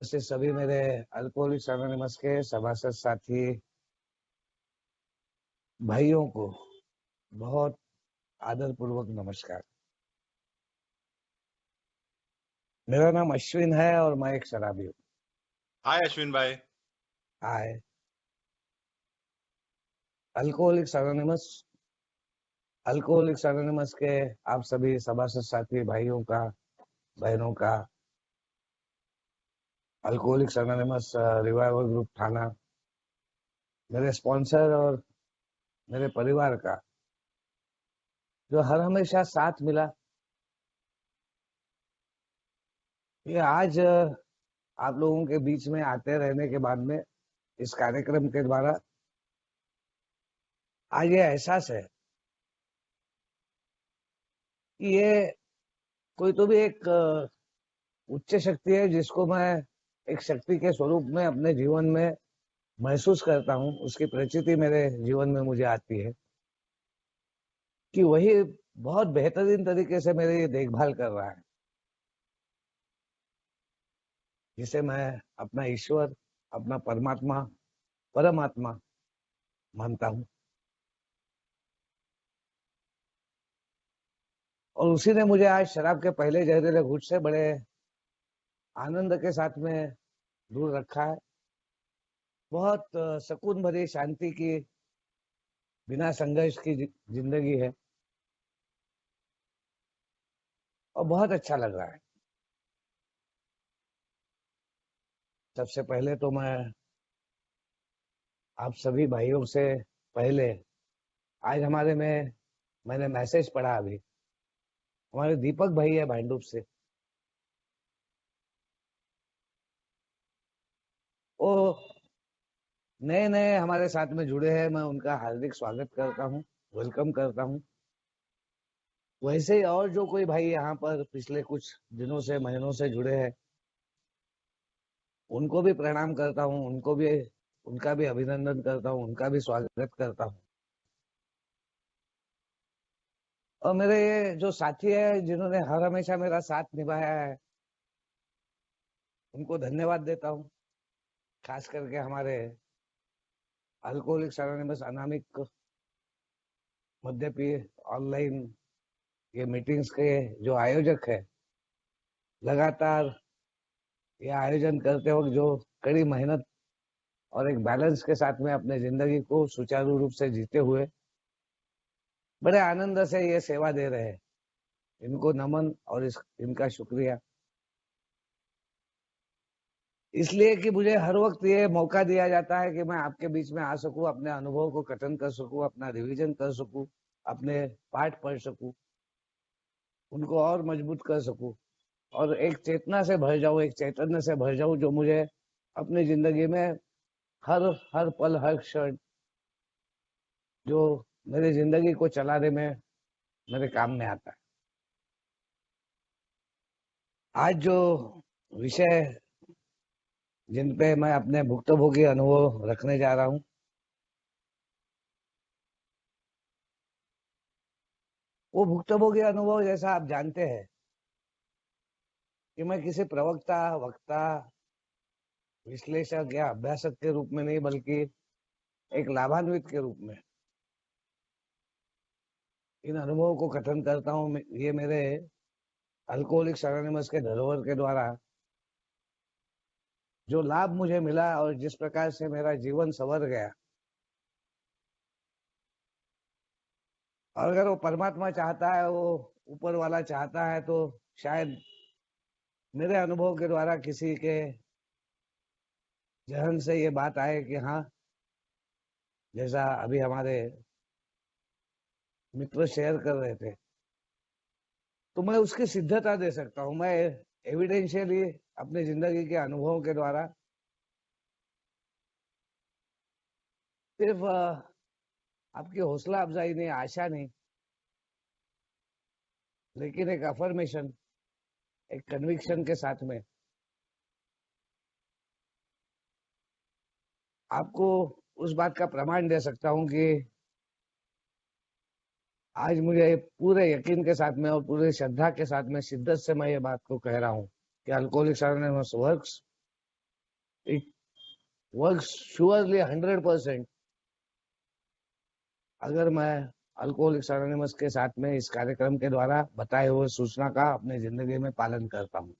से सभी मेरे अल्कोहलिक्स एनोनिमस के सभासद साथी भाइयों को बहुत आदर पूर्वक नमस्कार। मेरा नाम अश्विन है और मैं एक शराबी हूँ। हाय अश्विन भाई। हाय। अल्कोहलिक्स एनोनिमस अल्कोहलिक्स एनोनिमस के आप सभी सभासद साथी भाइयों का, बहनों का, अल्कोहलिक्स एनोनिमस रिवाइवल ग्रुप थाना, मेरे स्पॉन्सर और मेरे परिवार का जो हर हमेशा साथ मिला, ये आज आप लोगों के बीच में आते रहने के बाद में इस कार्यक्रम के द्वारा आज ये एहसास है कि ये कोई तो भी एक उच्च शक्ति है जिसको मैं एक शक्ति के स्वरूप में अपने जीवन में महसूस करता हूँ। उसकी प्रचिति मेरे जीवन में मुझे आती है कि वही बहुत बेहतरीन तरीके से मेरी देखभाल कर रहा है, जिसे मैं अपना ईश्वर, अपना परमात्मा, परमात्मा मानता हूँ। और उसी ने मुझे आज शराब के पहले जहरीले घूंट से बड़े आनंद के साथ में दूर रखा है। बहुत सुकून भरी शांति की, बिना संघर्ष की जिंदगी है और बहुत अच्छा लग रहा है। सबसे पहले तो मैं आप सभी भाइयों से पहले आज मैंने मैसेज पढ़ा अभी, हमारे दीपक भाई है भांडुप से, वो नए नए हमारे साथ में जुड़े हैं। मैं उनका हार्दिक स्वागत करता हूँ, वेलकम करता हूँ। वैसे ही और जो कोई भाई यहाँ पर पिछले कुछ दिनों से, महीनों से जुड़े हैं, उनको भी प्रणाम करता हूँ, उनका भी अभिनंदन करता हूँ, उनका भी स्वागत करता हूँ। और मेरे ये जो साथी है जिन्होंने हर हमेशा मेरा साथ निभाया है, उनको धन्यवाद देता हूँ। खास करके हमारे अल्कोहलिक्स एनोनिमस अनामिक मद्यपी ऑनलाइन ये मीटिंग्स के जो आयोजक है, लगातार ये आयोजन करते वक्त जो कड़ी मेहनत और एक बैलेंस के साथ में अपने जिंदगी को सुचारू रूप से जीते हुए बड़े आनंद से ये सेवा दे रहे हैं, इनको नमन और इनका शुक्रिया। इसलिए कि मुझे हर वक्त ये मौका दिया जाता है कि मैं आपके बीच में आ सकूं, अपने अनुभव को कथन कर सकूं, अपना रिवीजन कर सकूं, अपने पाठ पढ़ सकूं, उनको और मजबूत कर सकूं और एक चेतना से भर जाऊं, एक चैतन्य से भर जाऊं जो मुझे अपनी जिंदगी में हर हर पल, हर क्षण जो मेरी जिंदगी को चलाने में मेरे काम में आता है। आज जो विषय जिन पे मैं अपने भुक्तभोगी अनुभव रखने जा रहा हूँ, वो भुक्तभोगी अनुभव, जैसा आप जानते हैं कि मैं किसी प्रवक्ता, वक्ता, विश्लेषक या अभ्यासक के रूप में नहीं, बल्कि एक लाभान्वित के रूप में इन अनुभवों को कथन करता हूँ। ये मेरे अल्कोहलिक्स एनोनिमस के धरोहर के द्वारा जो लाभ मुझे मिला और जिस प्रकार से मेरा जीवन संवर गया, और अगर वो परमात्मा चाहता है, वो ऊपर वाला चाहता है, तो शायद मेरे अनुभव के द्वारा किसी के जहन से ये बात आए कि हाँ, जैसा अभी हमारे मित्र शेयर कर रहे थे, तो मैं उसकी सिद्धता दे सकता हूँ। मैं एविडेंशियली अपनी जिंदगी के अनुभवों के द्वारा सिर्फ आपकी हौसला अफजाई नहीं, आशा नहीं, लेकिन एक अफर्मेशन, एक कन्विक्शन के साथ में आपको उस बात का प्रमाण दे सकता हूँ कि आज मुझे पूरे यकीन के साथ में और पूरे श्रद्धा के साथ में, शिद्दत से मैं ये बात को कह रहा हूँ कि alcoholics anonymous works It works surely 100%। अगर मैं अल्कोहलिक्स एनोनिमस के साथ में इस कार्यक्रम के द्वारा बताए हुए सूचना का अपने जिंदगी में पालन करता हूँ।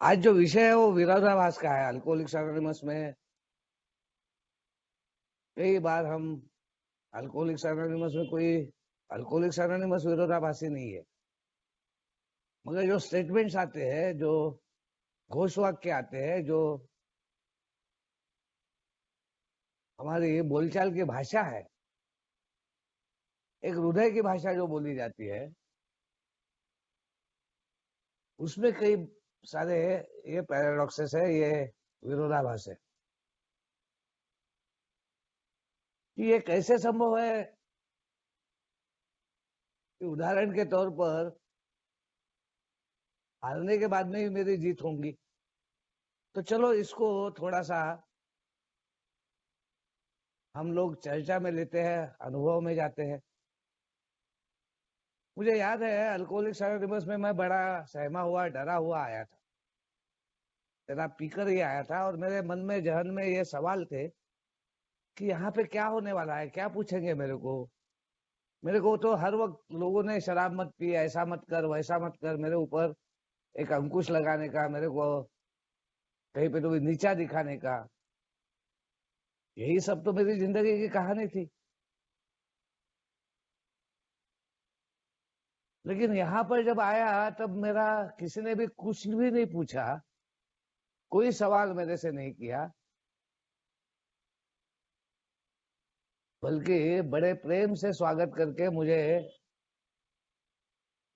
आज जो विषय है वो विरोधाभास का है। अल्कोहलिक्स एनोनिमस में कई बार हम अल्कोहलिक्स एनोनिमस में कोई अल्कोहलिक्स एनोनिमस विरोधाभासी नहीं है, मगर जो स्टेटमेंट्स आते हैं, जो घोषवाक्य आते हैं, जो हमारी बोलचाल की भाषा है, एक हृदय की भाषा जो बोली जाती है, उसमें कई सारे ये पैराडॉक्सेस है, ये विरोधाभास है। कि ये कैसे संभव है कि उदाहरण के तौर पर हारने के बाद में भी मेरी जीत होंगी। तो चलो इसको थोड़ा सा हम लोग चर्चा में लेते हैं, अनुभव में जाते हैं। मुझे याद है अल्कोहलिक्स एनोनिमस में मैं बड़ा सहमा हुआ, डरा हुआ आया था, तेरा पीकर ही आया था, और मेरे मन में, जहन में ये सवाल थे कि यहाँ पे क्या होने वाला है, क्या पूछेंगे मेरे को। मेरे को तो हर वक्त लोगों ने शराब मत पी, ऐसा मत कर, वैसा मत कर, मेरे ऊपर एक अंकुश लगाने का, मेरे को कहीं पे तो भी नीचा दिखाने का, यही सब तो मेरी जिंदगी की कहानी थी। लेकिन यहाँ पर जब आया तब मेरा किसी ने भी कुछ भी नहीं पूछा, कोई सवाल मेरे से नहीं किया, बल्कि बड़े प्रेम से स्वागत करके मुझे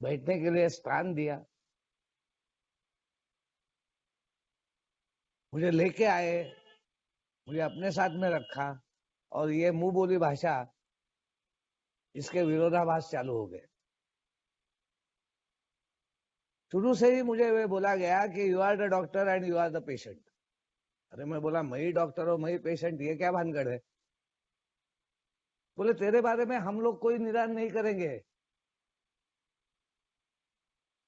बैठने के लिए स्थान दिया, मुझे लेके आए, मुझे अपने साथ में रखा, और ये मुंह बोली भाषा, इसके विरोधाभास चालू हो गए। शुरू से ही मुझे वे बोला गया कि you are the doctor and you are the patient. अरे मैं बोला, मैं ही डॉक्टर हूं, मैं ही पेशेंट, ये क्या भानगढ़ है। बोले, तेरे बारे में हम लोग कोई निदान नहीं करेंगे,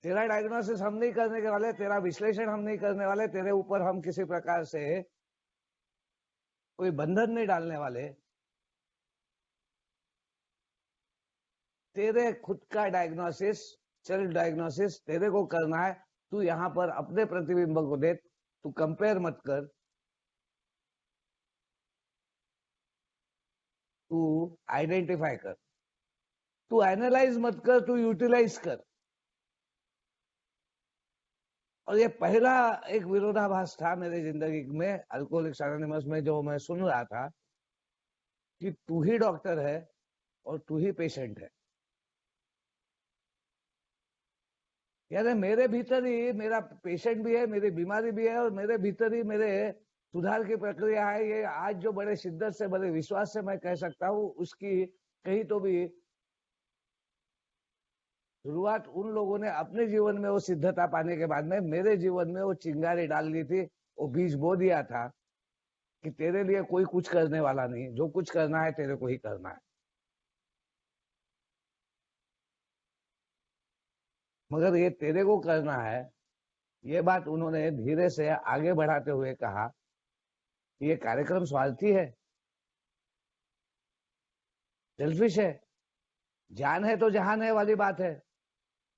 तेरा डायग्नोसिस हम नहीं करने के वाले, तेरा विश्लेषण हम नहीं करने वाले, तेरे ऊपर हम किसी प्रकार से कोई बंधन नहीं डालने वाले। तेरे खुद का डायग्नोसिस, सेल्फ डायग्नोसिस तेरे को करना है। तू यहाँ पर अपने प्रतिबिंब को देख, तू कंपेयर मत कर, तू आइडेंटिफाई कर, तू एनालाइज मत कर, तू यूटिलाइज कर। और ये पहला एक विरोधाभास था मेरी जिंदगी में अल्कोहलिक्स एनोनिमस में, जो मैं सुन रहा था कि तू ही डॉक्टर है और तू ही पेशेंट है। यानी मेरे भीतर ही मेरा पेशेंट भी है, मेरी बीमारी भी है, और मेरे भीतर ही मेरे सुधार की प्रक्रिया है। ये आज जो बड़े शिद्दत से, बड़े विश्वास से मैं कह सकता हूँ, उसकी कहीं तो भी शुरुआत उन लोगों ने अपने जीवन में वो सिद्धता पाने के बाद में मेरे जीवन में वो चिंगारी डाल दी थी, वो बीज बो दिया था कि तेरे लिए कोई कुछ करने वाला नहीं, जो कुछ करना है तेरे को ही करना है। मगर ये तेरे को करना है, ये बात उन्होंने धीरे से आगे बढ़ाते हुए कहा कि ये कार्यक्रम स्वार्थी है, सेल्फिश है, जान है तो जहान है वाली बात है,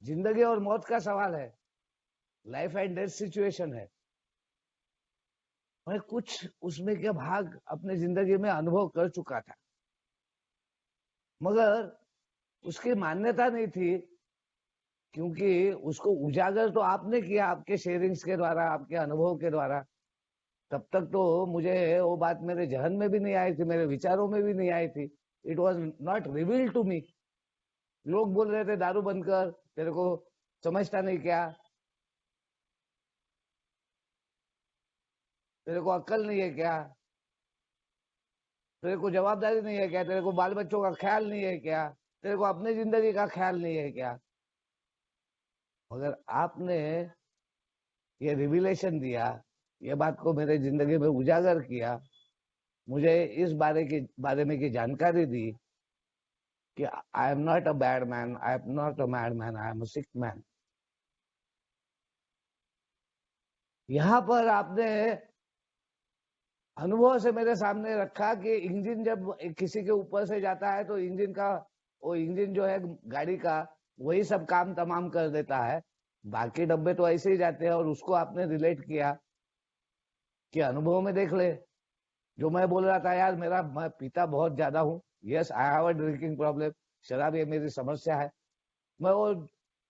जिंदगी और मौत का सवाल है, लाइफ एंड डेथ सिचुएशन है। मैं कुछ उसमें के भाग अपने जिंदगी में अनुभव कर चुका था, मगर उसकी मान्यता नहीं थी, क्योंकि उसको उजागर तो आपने किया आपके शेयरिंग्स के द्वारा, आपके अनुभव के द्वारा। तब तक तो मुझे वो बात मेरे जहन में भी नहीं आई थी, मेरे विचारों में भी नहीं आई थी। It was not revealed to me. लोग बोल रहे थे, दारू बंद कर, तेरे को समझता नहीं क्या, तेरे को अक्ल नहीं है क्या, तेरे को जवाबदारी नहीं है क्या, तेरे को बाल बच्चों का ख्याल नहीं है क्या, तेरे को अपने जिंदगी का ख्याल नहीं है क्या। मगर आपने ये रिविलेशन दिया, ये बात को मेरे जिंदगी में उजागर किया, मुझे इस बारे में की जानकारी दी कि I am not a bad man, I am not a mad man, I am a sick man. यहाँ पर आपने अनुभव से मेरे सामने रखा कि इंजन जब किसी के ऊपर से जाता है तो इंजन का वो इंजन जो है गाड़ी का वही सब काम तमाम कर देता है, बाकी डब्बे तो ऐसे ही जाते हैं। और उसको आपने रिलेट किया कि अनुभव में देख ले। जो मैं बोल रहा था यार मैं पीता बहुत ज्यादा हूँ, yes I have a drinking problem, शराब ये मेरी समस्या है, मैं वो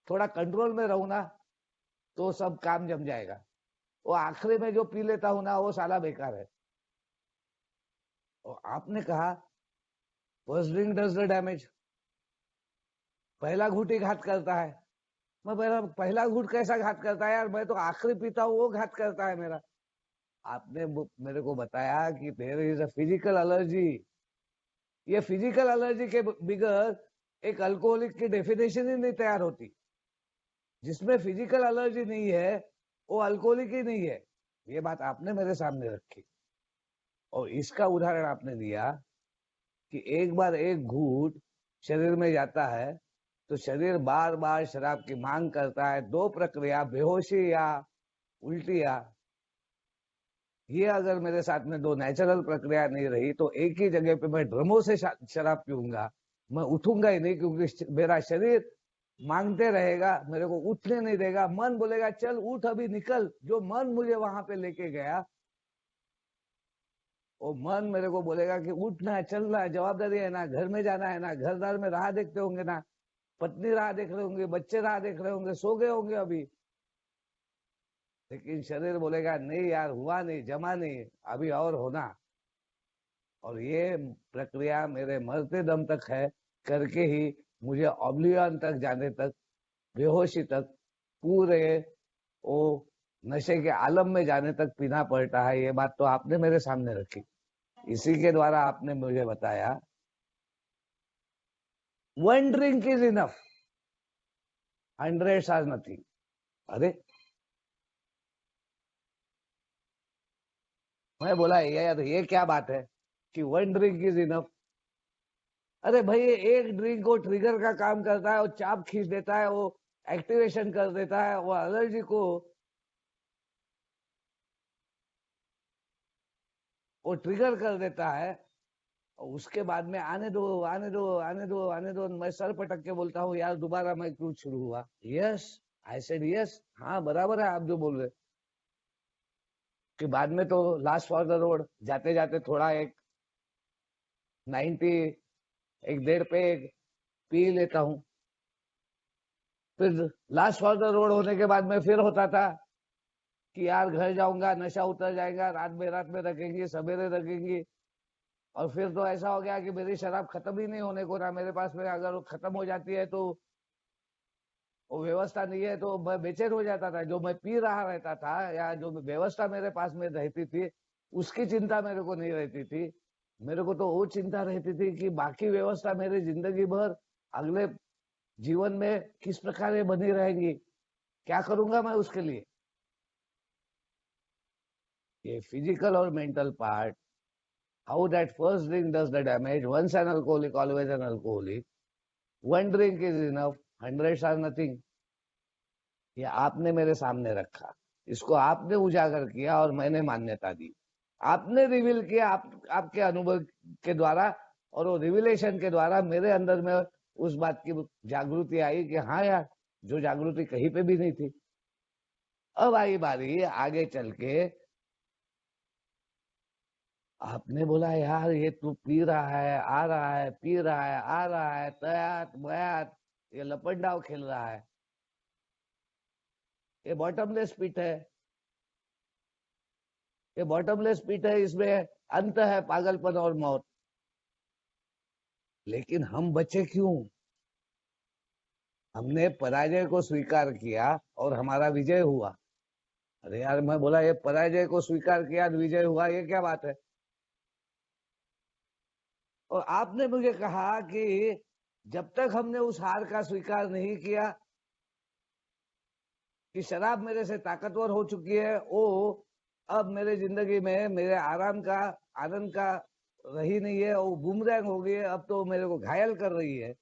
थोड़ा कंट्रोल में रहूं ना तो सब काम जम जाएगा। वो आखिरी में जो पी लेता हूं ना वो साला बेकार है। और आपने कहा first drink does the damage, पहला घूंट ही घात करता है। मैं पहला घूंट कैसा घात करता है यार, मैं तो आखिरी पीता हूँ वो घात करता है मेरा। आपने मेरे को बताया कि there is a physical allergy. ये फिजिकल एलर्जी के बिगर एक अल्कोहलिक की डेफिनेशन ही नहीं तैयार होती। जिसमें फिजिकल एलर्जी नहीं है वो अल्कोहलिक ही नहीं है। ये बात आपने मेरे सामने रखी और इसका उदाहरण आपने दिया कि एक बार एक घूंट शरीर में जाता है तो शरीर बार बार शराब की मांग करता है। दो प्रक्रिया, बेहोशी या उल्टिया, ये अगर मेरे साथ में दो नेचुरल प्रक्रिया नहीं रही तो एक ही जगह पे मैं ड्रमों से शराब पीऊंगा, मैं उठूंगा ही नहीं, क्योंकि मेरा शरीर मांगते रहेगा, मेरे को उठने नहीं देगा। मन बोलेगा चल उठ अभी निकल, जो मन मुझे वहां पे लेके गया वो मन मेरे को बोलेगा कि उठना है, चलना है, जवाबदारी है ना, घर में जाना है ना, घरदार में राह देखते होंगे ना, पत्नी राह देख रहे होंगे, बच्चे राह देख रहे होंगे, सो गए होंगे अभी। लेकिन शरीर बोलेगा नहीं यार, हुआ नहीं, जमा नहीं, अभी और होना। और ये प्रक्रिया मेरे मरते दम तक है, करके ही मुझे ऑब्लिवियन तक जाने तक, बेहोशी तक, पूरे वो नशे के आलम में जाने तक पीना पड़ता है। ये बात तो आपने मेरे सामने रखी। इसी के द्वारा आपने मुझे बताया one drink is enough, hundreds are nothing. अरे मैं बोला यार ये क्या बात है कि वन ड्रिंक इज इनफ। अरे भाई एक ड्रिंक को ट्रिगर का काम करता है, वो चाप खींच देता है, वो एक्टिवेशन कर देता है, वो एलर्जी को वो ट्रिगर कर देता है। और उसके बाद में आने दो आने दो आने दो आने दो, मैं सर पटक के बोलता हूँ यार दोबारा मैं क्यों शुरू हुआ। यस आई सेड यस, हाँ बराबर है आप जो बोल रहे। कि बाद में तो लास्ट फॉर द रोड जाते जाते थोड़ा एक 90 एक डेढ़ पे पी लेता हूँ। फिर लास्ट फॉर द रोड होने के बाद में फिर होता था कि यार घर जाऊंगा, नशा उतर जाएगा, रात में रखेंगे, सवेरे रखेंगे। और फिर तो ऐसा हो गया कि मेरी शराब खत्म ही नहीं होने को ना मेरे पास में, अगर वो खत्म हो जाती है तो वो व्यवस्था नहीं है तो मैं बेचैन हो जाता था। जो मैं पी रहा रहता था या जो व्यवस्था मेरे पास में रहती थी उसकी चिंता मेरे को नहीं रहती थी। मेरे को तो वो चिंता रहती थी कि बाकी व्यवस्था मेरी जिंदगी भर अगले जीवन में किस प्रकार ये बनी रहेंगी, क्या करूंगा मैं उसके लिए। ये फिजिकल और mental part, how that first drink does the damage, once an alcoholic always an alcoholic, one drink is enough, hundreds are nothing. ये आपने मेरे सामने रखा, इसको आपने उजागर किया और मैंने मान्यता दी। आपने रिवील किया, आपके अनुभव के द्वारा और वो रिविलेशन के द्वारा मेरे अंदर में उस बात की जागृति आई कि हाँ यार, जो जागृति कहीं पे भी नहीं थी। अब आई बारी आगे चल के, आपने बोला यार ये तू पी रहा है, आ रहा है, पी रहा है, आ रहा है, तयात बयात, ये लपंडाव खेल रहा है, ये बॉटमलेस पिट है, ये बॉटमलेस पिट है, इसमें अंत है पागलपन और मौत। लेकिन हम बचे क्यों? हमने पराजय को स्वीकार किया और हमारा विजय हुआ। अरे यार मैं बोला ये पराजय को स्वीकार किया विजय हुआ, ये क्या बात है। और आपने मुझे कहा कि जब तक हमने उस हार का स्वीकार नहीं किया कि शराब मेरे से ताकतवर हो चुकी है, वो अब मेरे जिंदगी में मेरे आराम का, आनंद का रही नहीं है, वो बूमरैंग हो गई है, अब तो मेरे को घायल कर रही है।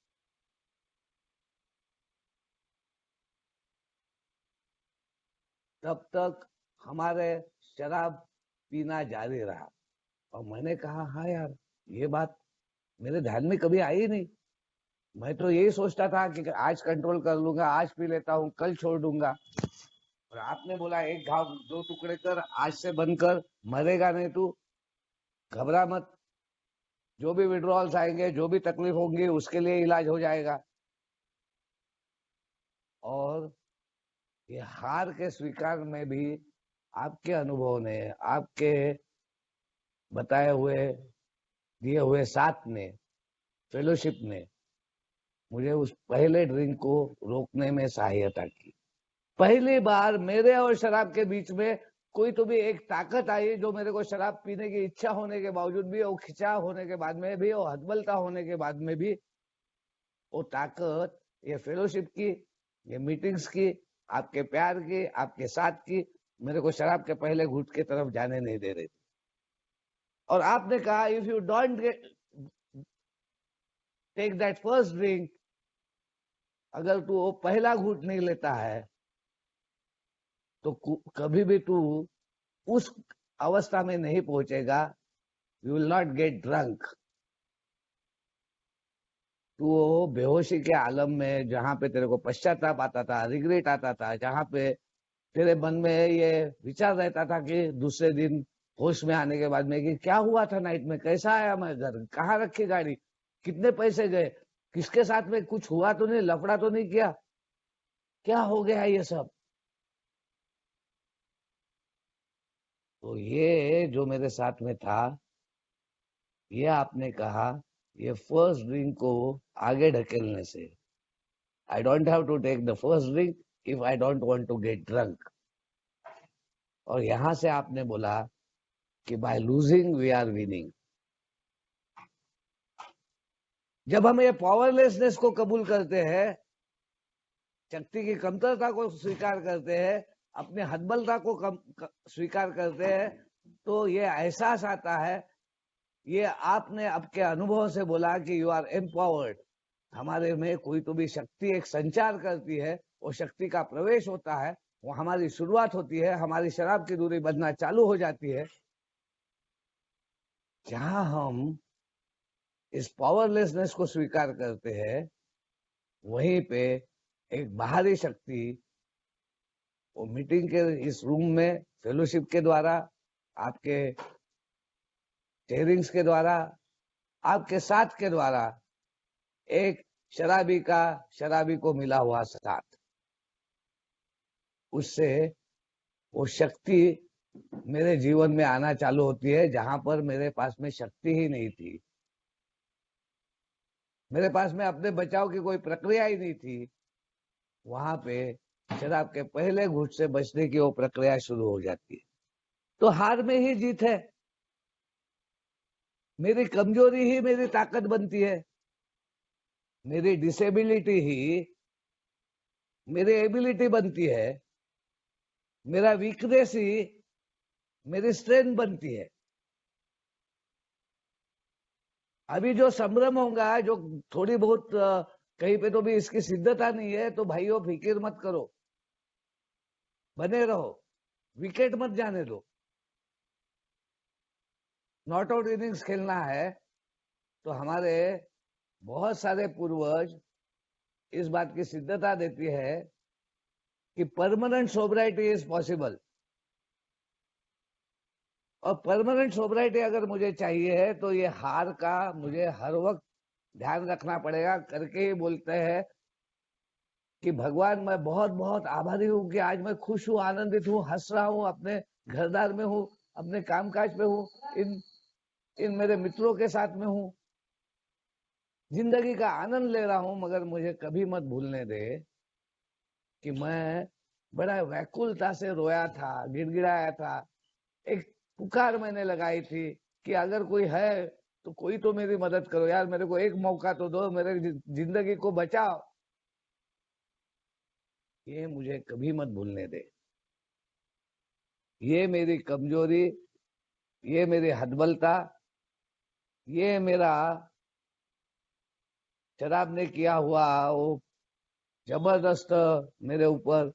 तब तक हमारे शराब पीना जारी रहा। और मैंने कहा हाँ यार, ये बात मेरे ध्यान में कभी आई नहीं। मैं तो यही सोचता था कि आज कंट्रोल कर लूंगा, आज पी लेता हूँ, कल छोड़ दूंगा। और आपने बोला एक घाव दो टुकड़े कर, आज से बंद कर, मरेगा नहीं तू, घबरा मत, जो भी विड्रॉल्स आएंगे, जो भी तकलीफ होंगी, उसके लिए इलाज हो जाएगा। और ये हार के स्वीकार में भी आपके अनुभव ने, आपके बताए हुए दिए हुए साथ ने, फेलोशिप ने मुझे उस पहले ड्रिंक को रोकने में सहायता की। पहली बार मेरे और शराब के बीच में कोई तो भी एक ताकत आई, जो मेरे को शराब पीने की इच्छा होने के बावजूद भी, और खिंचाव होने के बाद में भी, और हतबलता होने के बाद में भी, वो ताकत ये फेलोशिप की, ये मीटिंग्स की, आपके प्यार की, आपके साथ की, मेरे को शराब के पहले घूंट की तरफ जाने नहीं दे रही थी। और आपने कहा if you don't take that first drink, अगर तू वो पहला घूंट नहीं लेता है तो कभी भी तू उस अवस्था में नहीं पहुंचेगा, you will not get drunk. तू वो बेहोशी के आलम में, जहां पे तेरे को पश्चाताप आता था, रिग्रेट आता था, जहां पे तेरे मन में ये विचार रहता था कि दूसरे दिन होश में आने के बाद में कि क्या हुआ था नाइट में, कैसा आया मैं घर, कहाँ रखी गाड़ी, कितने पैसे गए, किसके साथ में कुछ हुआ तो नहीं, लफड़ा तो नहीं किया, क्या हो गया ये सब। तो ये जो मेरे साथ में था, ये आपने कहा ये फर्स्ट ड्रिंक को आगे ढकेलने से, I don't have to take the first drink if I don't want to get drunk. और यहां से आपने बोला कि by losing we are winning. जब हम ये पावरलेसनेस को कबूल करते हैं, शक्ति की कमतरता को स्वीकार करते हैं, अपने हतबलता को स्वीकार करते हैं, तो ये एहसास आता है, ये आपने आपके अनुभव से बोला कि यू आर एम्पावर्ड। हमारे में कोई तो भी शक्ति एक संचार करती है, वो शक्ति का प्रवेश होता है, वो हमारी शुरुआत होती है, हमारी शराब की दूरी बढ़ना चालू हो जाती है। जहां हम इस पावरलेसनेस को स्वीकार करते हैं, वहीं पे एक बाहरी शक्ति, वो मीटिंग के इस रूम में फेलोशिप के द्वारा, आपके टेयरिंग्स के द्वारा, आपके साथ के द्वारा, एक शराबी का शराबी को मिला हुआ साथ, उससे वो शक्ति मेरे जीवन में आना चालू होती है, जहां पर मेरे पास में शक्ति ही नहीं थी, मेरे पास में अपने बचाव की कोई प्रक्रिया ही नहीं थी। वहां पे शराब के पहले घूंट से बचने की वो प्रक्रिया शुरू हो जाती है। तो हार में ही जीत है, मेरी कमजोरी ही मेरी ताकत बनती है, मेरी डिसेबिलिटी ही मेरी एबिलिटी बनती है, मेरा वीकनेस ही मेरी स्ट्रेंथ बनती है। अभी जो संभ्रम होगा, जो थोड़ी बहुत कहीं पे तो भी इसकी सिद्धता नहीं है, तो भाइयों फिक्र मत करो, बने रहो, विकेट मत जाने दो। नॉट आउट इनिंग्स खेलना है, तो हमारे बहुत सारे पूर्वज इस बात की सिद्धता देती है कि परमानेंट सोबराइटी इज पॉसिबल। और परमानेंट सोबराइटी अगर मुझे चाहिए है, तो ये हार का मुझे हर वक्त ध्यान रखना पड़ेगा। करके ही बोलते हैं कि भगवान मैं बहुत बहुत आभारी हूँ कि आज मैं खुश हूँ, आनंदित हूँ, हंस रहा हूँ, अपने घरदार में हूँ, अपने कामकाज में हूँ, इन मेरे मित्रों के साथ में हूँ, जिंदगी का आनंद ले रहा हूँ। मगर मुझे कभी मत भूलने दे कि मैं बड़ा व्याकुलता से रोया था, गिड़गिड़ाया था, एक पुकार मैंने लगाई थी कि अगर कोई है तो कोई तो मेरी मदद करो यार, मेरे को एक मौका तो दो, मेरे जिंदगी को बचाओ। ये मुझे कभी मत भूलने दे। ये मेरी कमजोरी, ये मेरी हतबलता, ये मेरा शराब ने किया हुआ वो जबरदस्त मेरे ऊपर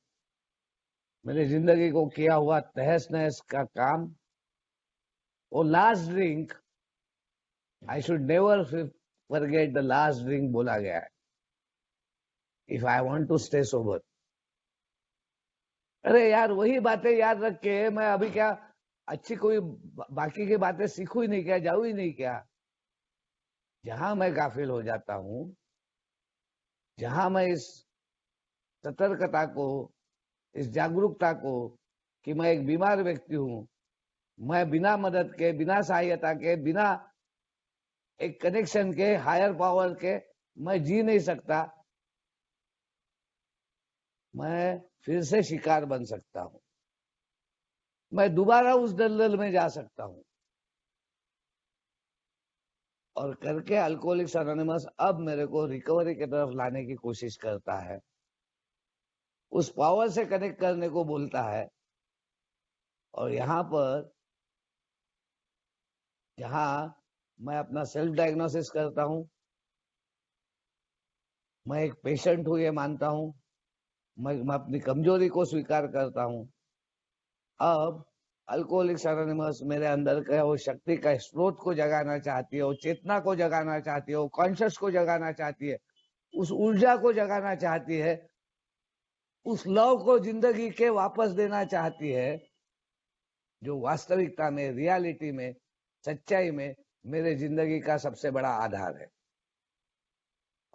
मेरी जिंदगी को किया हुआ तहस नहस का काम, वो last drink, I should never forget the last drink बोला गया है, if I want to stay sober. अरे यार, वही बातें याद रख के मैं अभी क्या अच्छी कोई बाकी की बातें सीखू ही नहीं क्या, जाऊँ ही नहीं क्या? जहां मैं गाफिल हो जाता हूं, जहां मैं इस सतर्कता को, इस जागरूकता को, कि मैं एक बीमार व्यक्ति हूं, मैं बिना मदद के, बिना सहायता के, बिना एक कनेक्शन के, हायर पावर के मैं जी नहीं सकता, मैं फिर से शिकार बन सकता हूं, मैं दोबारा उस दलदल में जा सकता हूं। और करके अल्कोहलिक्स एनोनिमस अब मेरे को रिकवरी की तरफ लाने की कोशिश करता है, उस पावर से कनेक्ट करने को बोलता है। और यहाँ पर, जहां मैं अपना सेल्फ डायग्नोसिस करता हूं, मैं एक पेशेंट हूं ये मानता हूं, मैं अपनी कमजोरी को स्वीकार करता हूं। अब अल्कोहलिक्स एनोनिमस मेरे अंदर का वो शक्ति का स्रोत को जगाना चाहती है, वो चेतना को जगाना चाहती है, वो कॉन्शियस को जगाना चाहती है, उस ऊर्जा को जगाना चाहती है, उस लव को जिंदगी के वापस देना चाहती है, जो वास्तविकता में, रियलिटी में, सच्चाई में मेरे जिंदगी का सबसे बड़ा आधार है।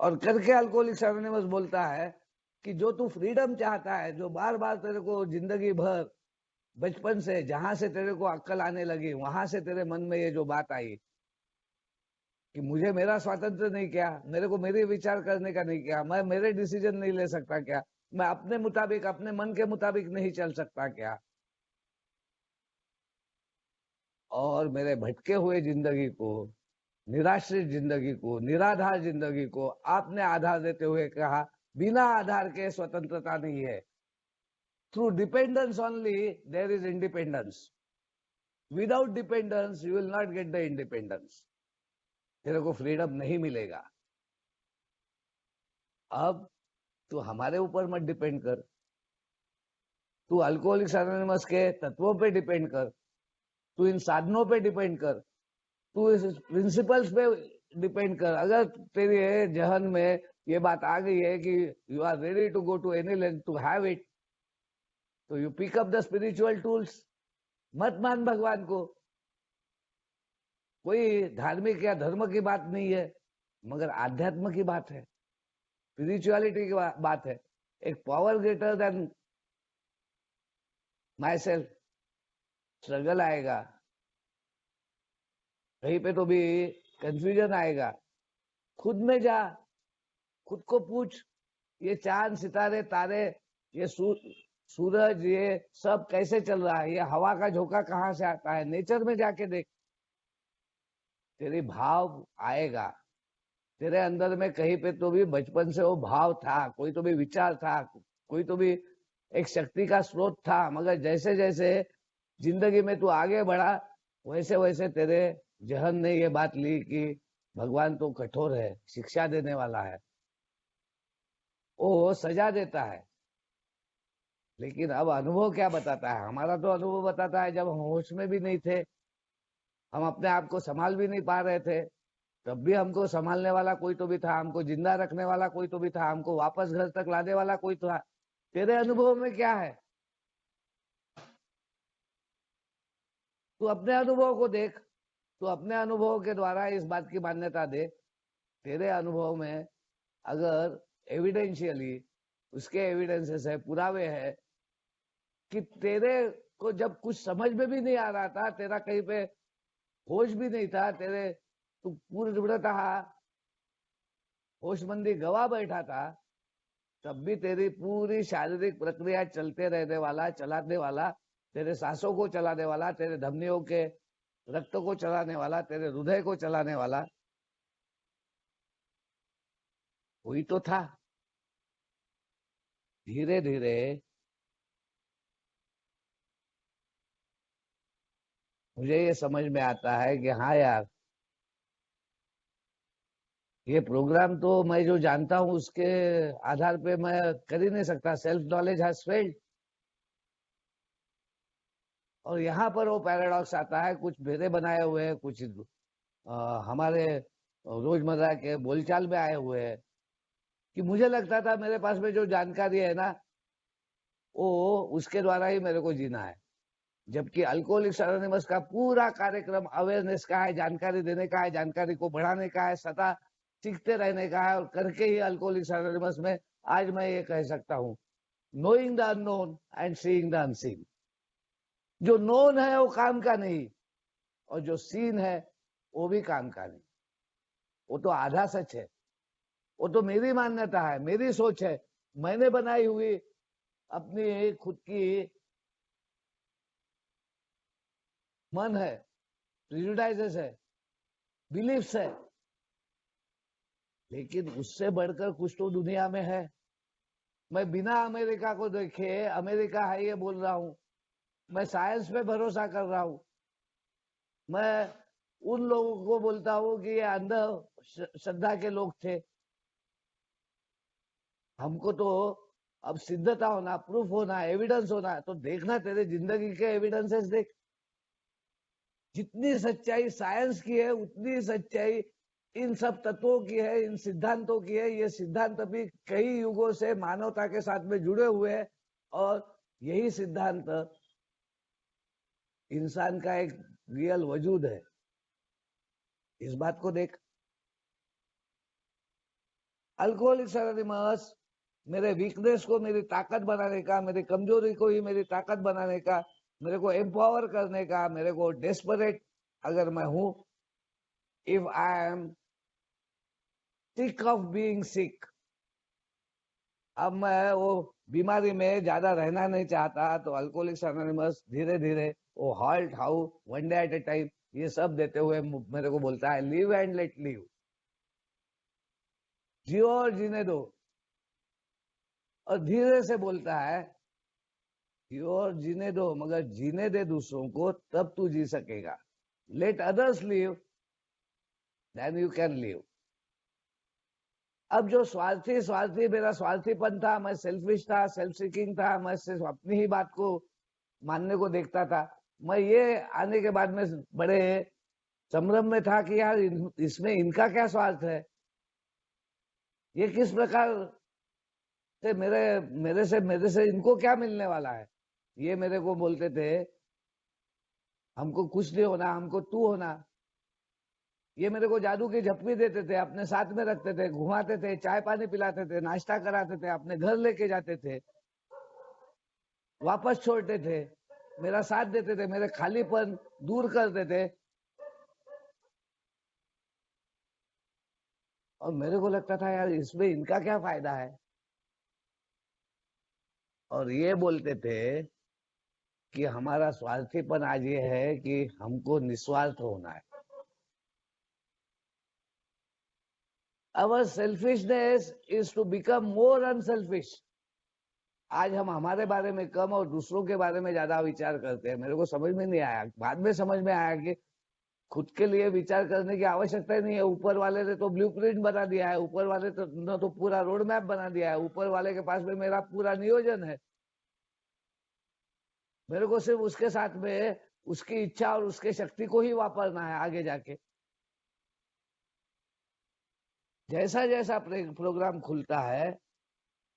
और करके अल्कोहलिक्स एनोनिमस बोलता है कि जो तू फ्रीडम चाहता है, जो बार बार तेरे को जिंदगी भर, बचपन से जहां से तेरे को अक्ल आने लगी, वहां से तेरे मन में ये जो बात आई कि मुझे मेरा स्वातंत्र नहीं, क्या मेरे को मेरे विचार करने का नहीं, क्या मैं मेरे डिसीजन नहीं ले सकता, क्या मैं अपने मुताबिक, अपने मन के मुताबिक नहीं चल सकता, क्या? और मेरे भटके हुए जिंदगी को, निराश्रित जिंदगी को, निराधार जिंदगी को आपने आधार देते हुए कहा, बिना आधार के स्वतंत्रता नहीं है। Through dependence only there is independence, without dependence you will not get the independence. तेरे को फ्रीडम नहीं मिलेगा। अब तू हमारे ऊपर मत डिपेंड कर, तू अल्कोहलिक्स एनोनिमस के तत्वों पे डिपेंड कर, तू इन साधनों पे डिपेंड कर, तू इस प्रिंसिपल्स पे डिपेंड कर। अगर तेरे जहन में ये बात आ गई है कि you are ready to go to any length to have it, तो you pick up the spiritual tools. मत मान भगवान को, कोई धार्मिक या धर्म की बात नहीं है, मगर आध्यात्म की बात है, स्पिरिचुअलिटी की बात है। एक power greater than my self struggle आएगा, कहीं पे तो भी कंफ्यूजन आएगा। खुद में जा, खुद को पूछ, ये चांद, सितारे, तारे, ये सूरज, ये सब कैसे चल रहा है? ये हवा का झोंका कहाँ से आता है? नेचर में जाके देख, तेरी भाव आएगा। तेरे अंदर में कहीं पे तो भी बचपन से वो भाव था, कोई तो भी विचार था, कोई तो भी एक शक्ति का स्रोत था, मगर जैसे जैसे जिंदगी में तू आगे बढ़ा, वैसे वैसे तेरे जहन ने ये बात ली कि भगवान तो कठोर है, शिक्षा देने वाला है, वो सजा देता है। लेकिन अब अनुभव क्या बताता है? हमारा तो अनुभव बताता है जब हम होश में भी नहीं थे, हम अपने आप को संभाल भी नहीं पा रहे थे, तब भी हमको संभालने वाला कोई तो भी था, हमको जिंदा रखने वाला कोई तो भी था, हमको वापस घर तक लाने वाला कोई तो था। तेरे अनुभव में क्या है? तू अपने अनुभव को देख, तू अपने अनुभव के द्वारा इस बात की मान्यता दे। तेरे अनुभव में अगर एविडेंशियली उसके एविडेंसेस है, पुरावे है कि तेरे को जब कुछ समझ में भी नहीं आ रहा था, तेरा कहीं पे होश भी नहीं था, तेरे तू पूर्णतः होशमंदी गवा बैठा था, तब भी तेरी पूरी शारीरिक प्रक्रिया चलते रहने वाला, चलाने वाला, तेरे सांसों को चलाने वाला, तेरे धमनियों के रक्त को चलाने वाला, तेरे हृदय को चलाने वाला वही तो था। धीरे धीरे मुझे ये समझ में आता है कि हाँ यार, ये प्रोग्राम तो मैं जो जानता हूँ उसके आधार पे मैं कर ही नहीं सकता। सेल्फ नॉलेज हैज फेल्ड, और यहाँ पर वो पैराडॉक्स आता है, कुछ मेरे बनाए हुए हैं, कुछ हमारे रोजमर्रा के बोलचाल में आए हुए हैं, कि मुझे लगता था मेरे पास में जो जानकारी है ना, वो उसके द्वारा ही मेरे को जीना है। जबकि अल्कोहलिक्स एनोनिमस का पूरा कार्यक्रम अवेयरनेस का है, जानकारी देने का है, जानकारी को बढ़ाने का है, सदा सीखते रहने का है, और करके ही अल्कोहलिक्स एनोनिमस में आज मैं ये कह सकता हूँ, knowing the unknown and seeing the unseen. जो नोन है वो काम का नहीं, और जो सीन है वो भी काम का नहीं। वो तो आधा सच है, वो तो मेरी मान्यता है, मेरी सोच है, मैंने बनाई हुई अपनी खुद की मन है, प्रिजुडाइजेस है, बिलीफ्स है। लेकिन उससे बढ़कर कुछ तो दुनिया में है। मैं बिना अमेरिका को देखे अमेरिका है ये बोल रहा हूं, मैं साइंस पे भरोसा कर रहा हूं, मैं उन लोगों को बोलता हूं कि ये अंध श्रद्धा के लोग थे। हमको तो अब सिद्धता होना, प्रूफ होना, एविडेंस होना, तो देखना तेरे जिंदगी के एविडेंसेस देख। जितनी सच्चाई साइंस की है उतनी सच्चाई इन सब तत्वों की है, इन सिद्धांतों की है। ये सिद्धांत भी कई युगों से मानवता के साथ में जुड़े हुए हैं, और यही सिद्धांत इंसान का एक रियल वजूद है। इस बात को देख। अल्कोहलिक्स एनोनिमस मेरे वीकनेस को मेरी ताकत बनाने का, मेरी कमजोरी को ही मेरी ताकत बनाने का, मेरे को एम्पावर करने का, मेरे को डेस्परेट अगर मैं हूं, if I am sick of being sick, अब मैं वो बीमारी में ज्यादा रहना नहीं चाहता, तो अल्कोहलिक्स एनोनिमस धीरे धीरे वो halt how one day at A time ये सब देते हुए मेरे को बोलता है, लिव एंड लेट लिव, जियो और जीने दो। और धीरे से बोलता है, जियो और जीने दो, मगर जीने दे दूसरों को, तब तू जी सकेगा। Let others live, then you can live. अब जो स्वार्थी स्वार्थी मेरा स्वार्थीपन था, मैं सेल्फिश था, सेल्फ सीकिंग था, मैं सिर्फ अपनी ही बात को मानने को देखता था, मैं ये आने के बाद में बड़े संभ्रम में था कि यार इसमें इनका क्या स्वार्थ है, ये किस प्रकार से मेरे से इनको क्या मिलने वाला है। ये मेरे को बोलते थे, हमको कुछ नहीं होना, हमको तू होना। ये मेरे को जादू की झप्पी देते थे, अपने साथ में रखते थे, घुमाते थे, चाय पानी पिलाते थे, नाश्ता कराते थे, अपने घर लेके जाते थे, वापस छोड़ते थे, मेरा साथ देते थे, मेरे खालीपन दूर करते थे। और मेरे को लगता था यार इसमें इनका क्या फायदा है। और ये बोलते थे कि हमारा स्वार्थीपन आज ये है कि हमको निस्वार्थ होना है। Our selfishness is to become more unselfish. आज हम हमारे बारे में कम और दूसरों के बारे में ज्यादा विचार करते हैं। मेरे को समझ में नहीं आया, बाद में समझ में आया कि खुद के लिए विचार करने की आवश्यकता ही नहीं है। ऊपर वाले ने तो ब्लूप्रिंट बना दिया है, ऊपर वाले तो पूरा रोड मैप बना दिया है, ऊपर वाले के पास में मेरा पूरा नियोजन है। मेरे को सिर्फ उसके साथ में उसकी इच्छा और उसके शक्ति को ही वापरना है आगे जाके। जैसा जैसा प्रोग्राम खुलता है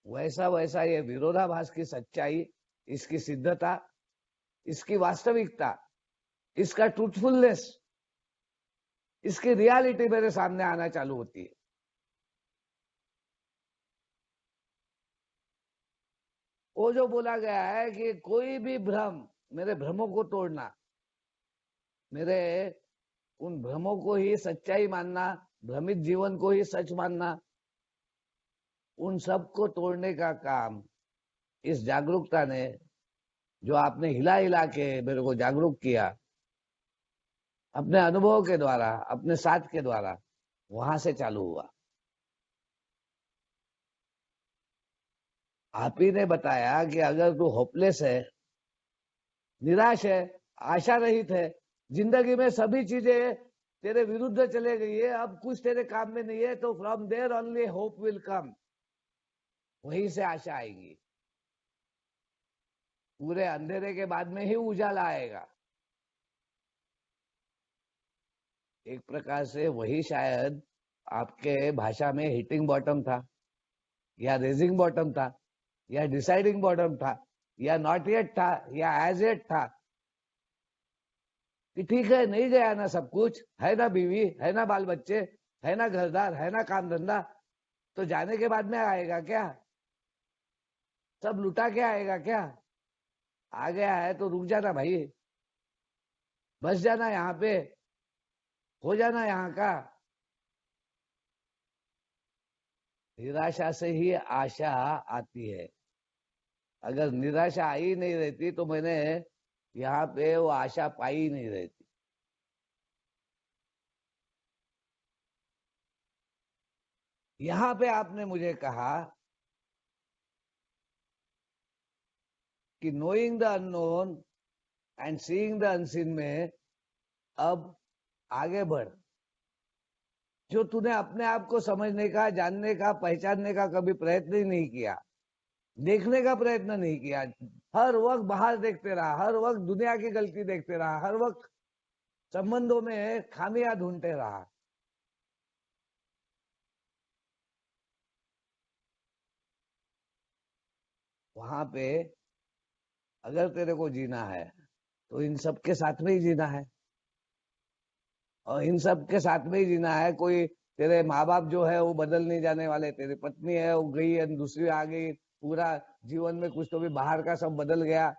वैसा वैसा ये विरोधाभास की सच्चाई, इसकी सिद्धता, इसकी वास्तविकता, इसका ट्रूथफुलनेस, इसकी रियलिटी मेरे सामने आना चालू होती है। वो जो बोला गया है कि कोई भी भ्रम, मेरे भ्रमों को तोड़ना, मेरे उन भ्रमों को ही सच्चाई मानना, भ्रमित जीवन को ही सच मानना, उन सब को तोड़ने का काम इस जागरूकता ने, जो आपने हिला हिला के मेरे को जागरूक किया अपने अनुभव के द्वारा, अपने साथ के द्वारा, वहां से चालू हुआ। आप ही ने बताया कि अगर तू होपलेस है, निराश है, आशा रहित है, जिंदगी में सभी चीजें तेरे विरुद्ध चले गई है, अब कुछ तेरे काम में नहीं है, तो from there only hope will come, वहीं से आशा आएगी। पूरे अंधेरे के बाद में ही उजाला आएगा। एक प्रकार से वही शायद आपके भाषा में हिटिंग बॉटम था, या रेजिंग बॉटम था, या डिसाइडिंग बॉटम था, या नॉट येट था, या एज येट था, कि ठीक है नहीं गया ना सब कुछ, है ना बीवी, है ना बाल बच्चे, है ना घरदार, है ना काम धंधा, तो जाने के बाद में आएगा क्या? सब लुटा के आएगा क्या? आ गया है तो रुक जाना भाई, बस जाना यहाँ पे, हो जाना यहाँ का। निराशा से ही आशा आती है। अगर निराशा आई नहीं रहती तो मैंने यहाँ पे वो आशा पाई नहीं रहती। यहाँ पे आपने मुझे कहा कि knowing the unknown and seeing the unseen में अब आगे बढ़। जो तूने अपने आप को समझने का, जानने का, पहचानने का कभी प्रयत्न ही नहीं किया, देखने का प्रयत्न नहीं किया, हर वक्त बाहर देखते रहा, हर वक्त दुनिया की गलती देखते रहा, हर वक्त संबंधों में खामियां ढूंढते रहा, वहां पे अगर तेरे को जीना है तो इन सब के साथ में ही जीना है। और इन सब के साथ में ही जीना है। कोई तेरे माँ बाप जो है वो बदल नहीं जाने वाले, तेरी पत्नी है वो गई है दूसरी आ गई, पूरा जीवन में कुछ तो भी बाहर का सब बदल गया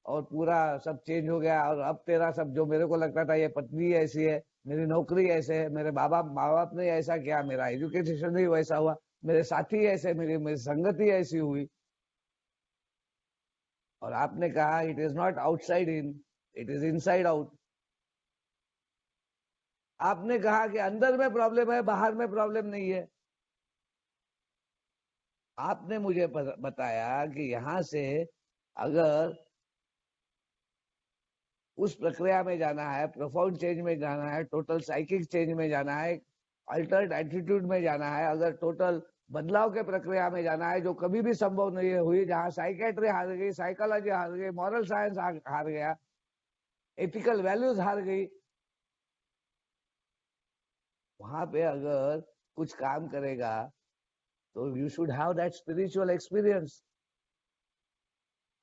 और पूरा सब चेंज हो गया। और अब तेरा सब, जो मेरे को लगता था ये पत्नी ऐसी है, मेरी नौकरी ऐसे है, मेरे माँ बाप ने ऐसा किया, मेरा एजुकेशन ही वैसा हुआ, मेरे साथी ऐसे, मेरी संगति ऐसी हुई। और आपने कहा it is not outside in, it is inside out. आपने कहा कि अंदर में प्रॉब्लम है, बाहर में प्रॉब्लम नहीं है। आपने मुझे बताया कि यहां से अगर उस प्रक्रिया में जाना है, प्रोफाउंड चेंज में जाना है, टोटल साइकिक चेंज में जाना है, अल्टर्ड एटीट्यूड में जाना है, अगर टोटल बदलाव के प्रक्रिया में जाना है जो कभी भी संभव नहीं हुई, जहां साइकेट्री हार गई, साइकोलॉजी हार गई, मॉरल साइंस हार गया, एथिकल वैल्यूज हार गई, वहां पे अगर कुछ काम करेगा तो you should have that spiritual experience.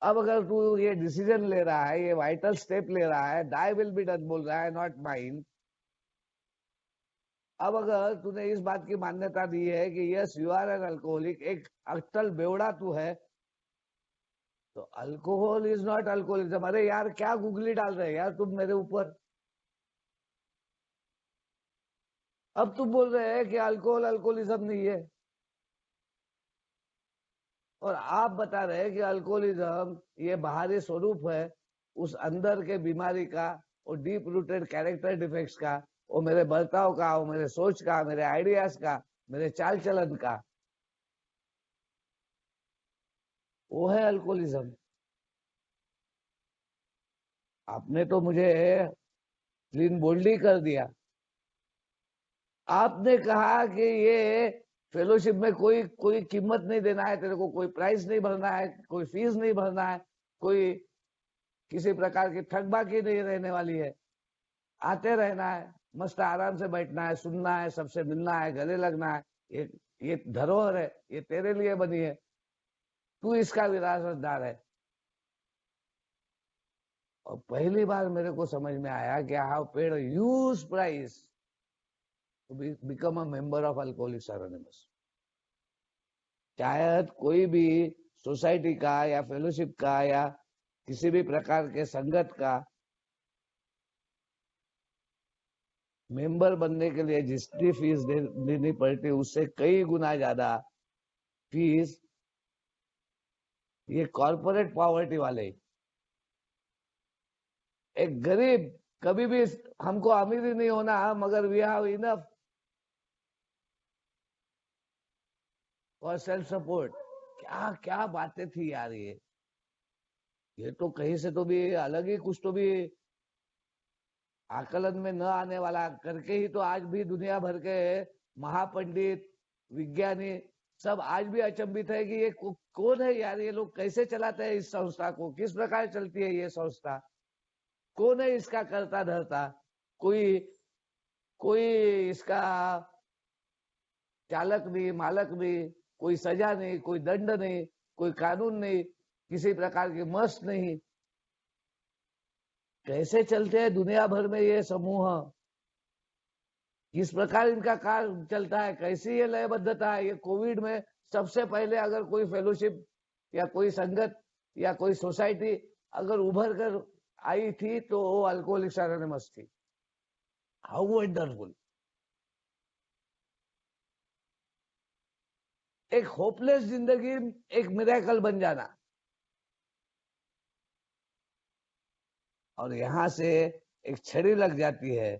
अब अगर तू ये डिसीजन ले रहा है, ये वाइटल स्टेप ले रहा है, दाई विल बी डन बोल रहा है, नॉट माइन। अब अगर तूने इस बात की मान्यता दी है कि yes you are an alcoholic, एक अटल बेवड़ा तू है, तो अल्कोहल इज नॉट अल्कोहलिज्म। अरे यार क्या गुगली डाल रहे हैं यार तुम मेरे ऊपर। अब तुम बोल रहे हैं कि अल्कोहल अल्कोहलिज्म नहीं है, और आप बता रहे हैं कि अल्कोहलिज्म ये बाहरी स्वरूप है उस अंदर के बीमारी का, और डीप रूटेड कैरेक्टर डिफेक्ट्स का, वो मेरे बर्ताव का, वो मेरे सोच का, मेरे आइडियाज का, मेरे चाल चलन का, वो है अल्कोहलिज्म। आपने तो मुझे क्लीन बोल्डली कर दिया। आपने कहा कि ये फेलोशिप में कोई कोई कीमत नहीं देना है तेरे को, कोई प्राइस नहीं भरना है, कोई फीस नहीं भरना है, कोई किसी प्रकार की ठगबाकी नहीं रहने वाली है, आते रहना है, मस्त आराम से बैठना है, सुनना है, सबसे मिलना है, गले लगना है। ये धरोहर है, ये तेरे लिए बनी है, तू इसका विरासतदार है। और पहली बार मेरे को समझ में आया कि I have paid a huge price to become a member of Alcoholics Anonymous. शायद कोई भी सोसाइटी का या फेलोशिप का या किसी भी प्रकार के संगत का मेंबर बनने के लिए जितनी फीस देनी पड़ती उससे कई गुना ज्यादा फीस ये कॉर्पोरेट पॉवर्टी वाले, एक गरीब, कभी भी हमको अमीरी नहीं होना, मगर we have enough for self support. क्या क्या बातें थी यार ये तो कहीं से तो भी अलग ही कुछ तो भी आकलन में न आने वाला करके ही तो आज भी दुनिया भर के महापंडित, विज्ञानी सब आज भी अचंभित है कि ये कौन है यार, ये लोग कैसे चलाते हैं इस संस्था को, किस प्रकार चलती है ये संस्था, कौन है इसका करता धरता, कोई कोई इसका चालक नहीं, मालक नहीं, कोई सजा नहीं, कोई दंड नहीं, कोई कानून नहीं, किसी प्रकार की मस्त नहीं। कैसे चलते हैं दुनिया भर में ये समूह, किस प्रकार इनका कार्य चलता है, कैसी ये लयबद्धता है। ये कोविड में सबसे पहले अगर कोई फेलोशिप या कोई संगत या कोई सोसाइटी अगर उभर कर आई थी तो वो अल्कोहलिक्स एनोनिमस थी। How wonderful. एक होपलेस जिंदगी एक मिरेकल बन जाना, और यहां से एक छड़ी लग जाती है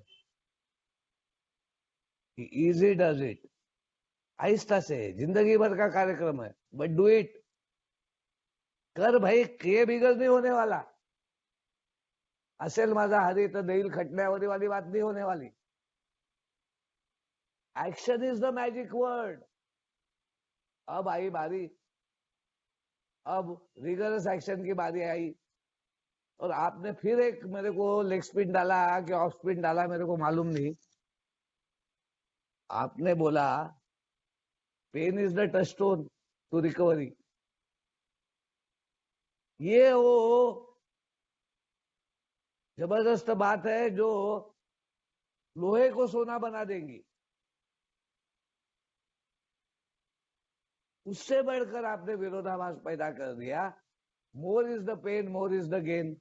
कि इजी डज इट, आहिस्ता से जिंदगी भर का कार्यक्रम है, बट डू इट, कर भाई, ये बिगड़ नहीं होने वाला। असेल माझा हरी तर देईल खटण्यावरी वाली बात नहीं होने वाली। Action is the magic word. अब आई बारी, अब रिगरस एक्शन की बारी आई, और आपने फिर एक मेरे को लेग स्पिन डाला कि ऑफ स्पिन डाला, मेरे को मालूम नहीं। आपने बोला pain is the touchstone to recovery. ये वो जबरदस्त बात है जो लोहे को सोना बना देंगी। उससे बढ़कर आपने विरोधाभास पैदा कर दिया। More is the pain, more is the gain.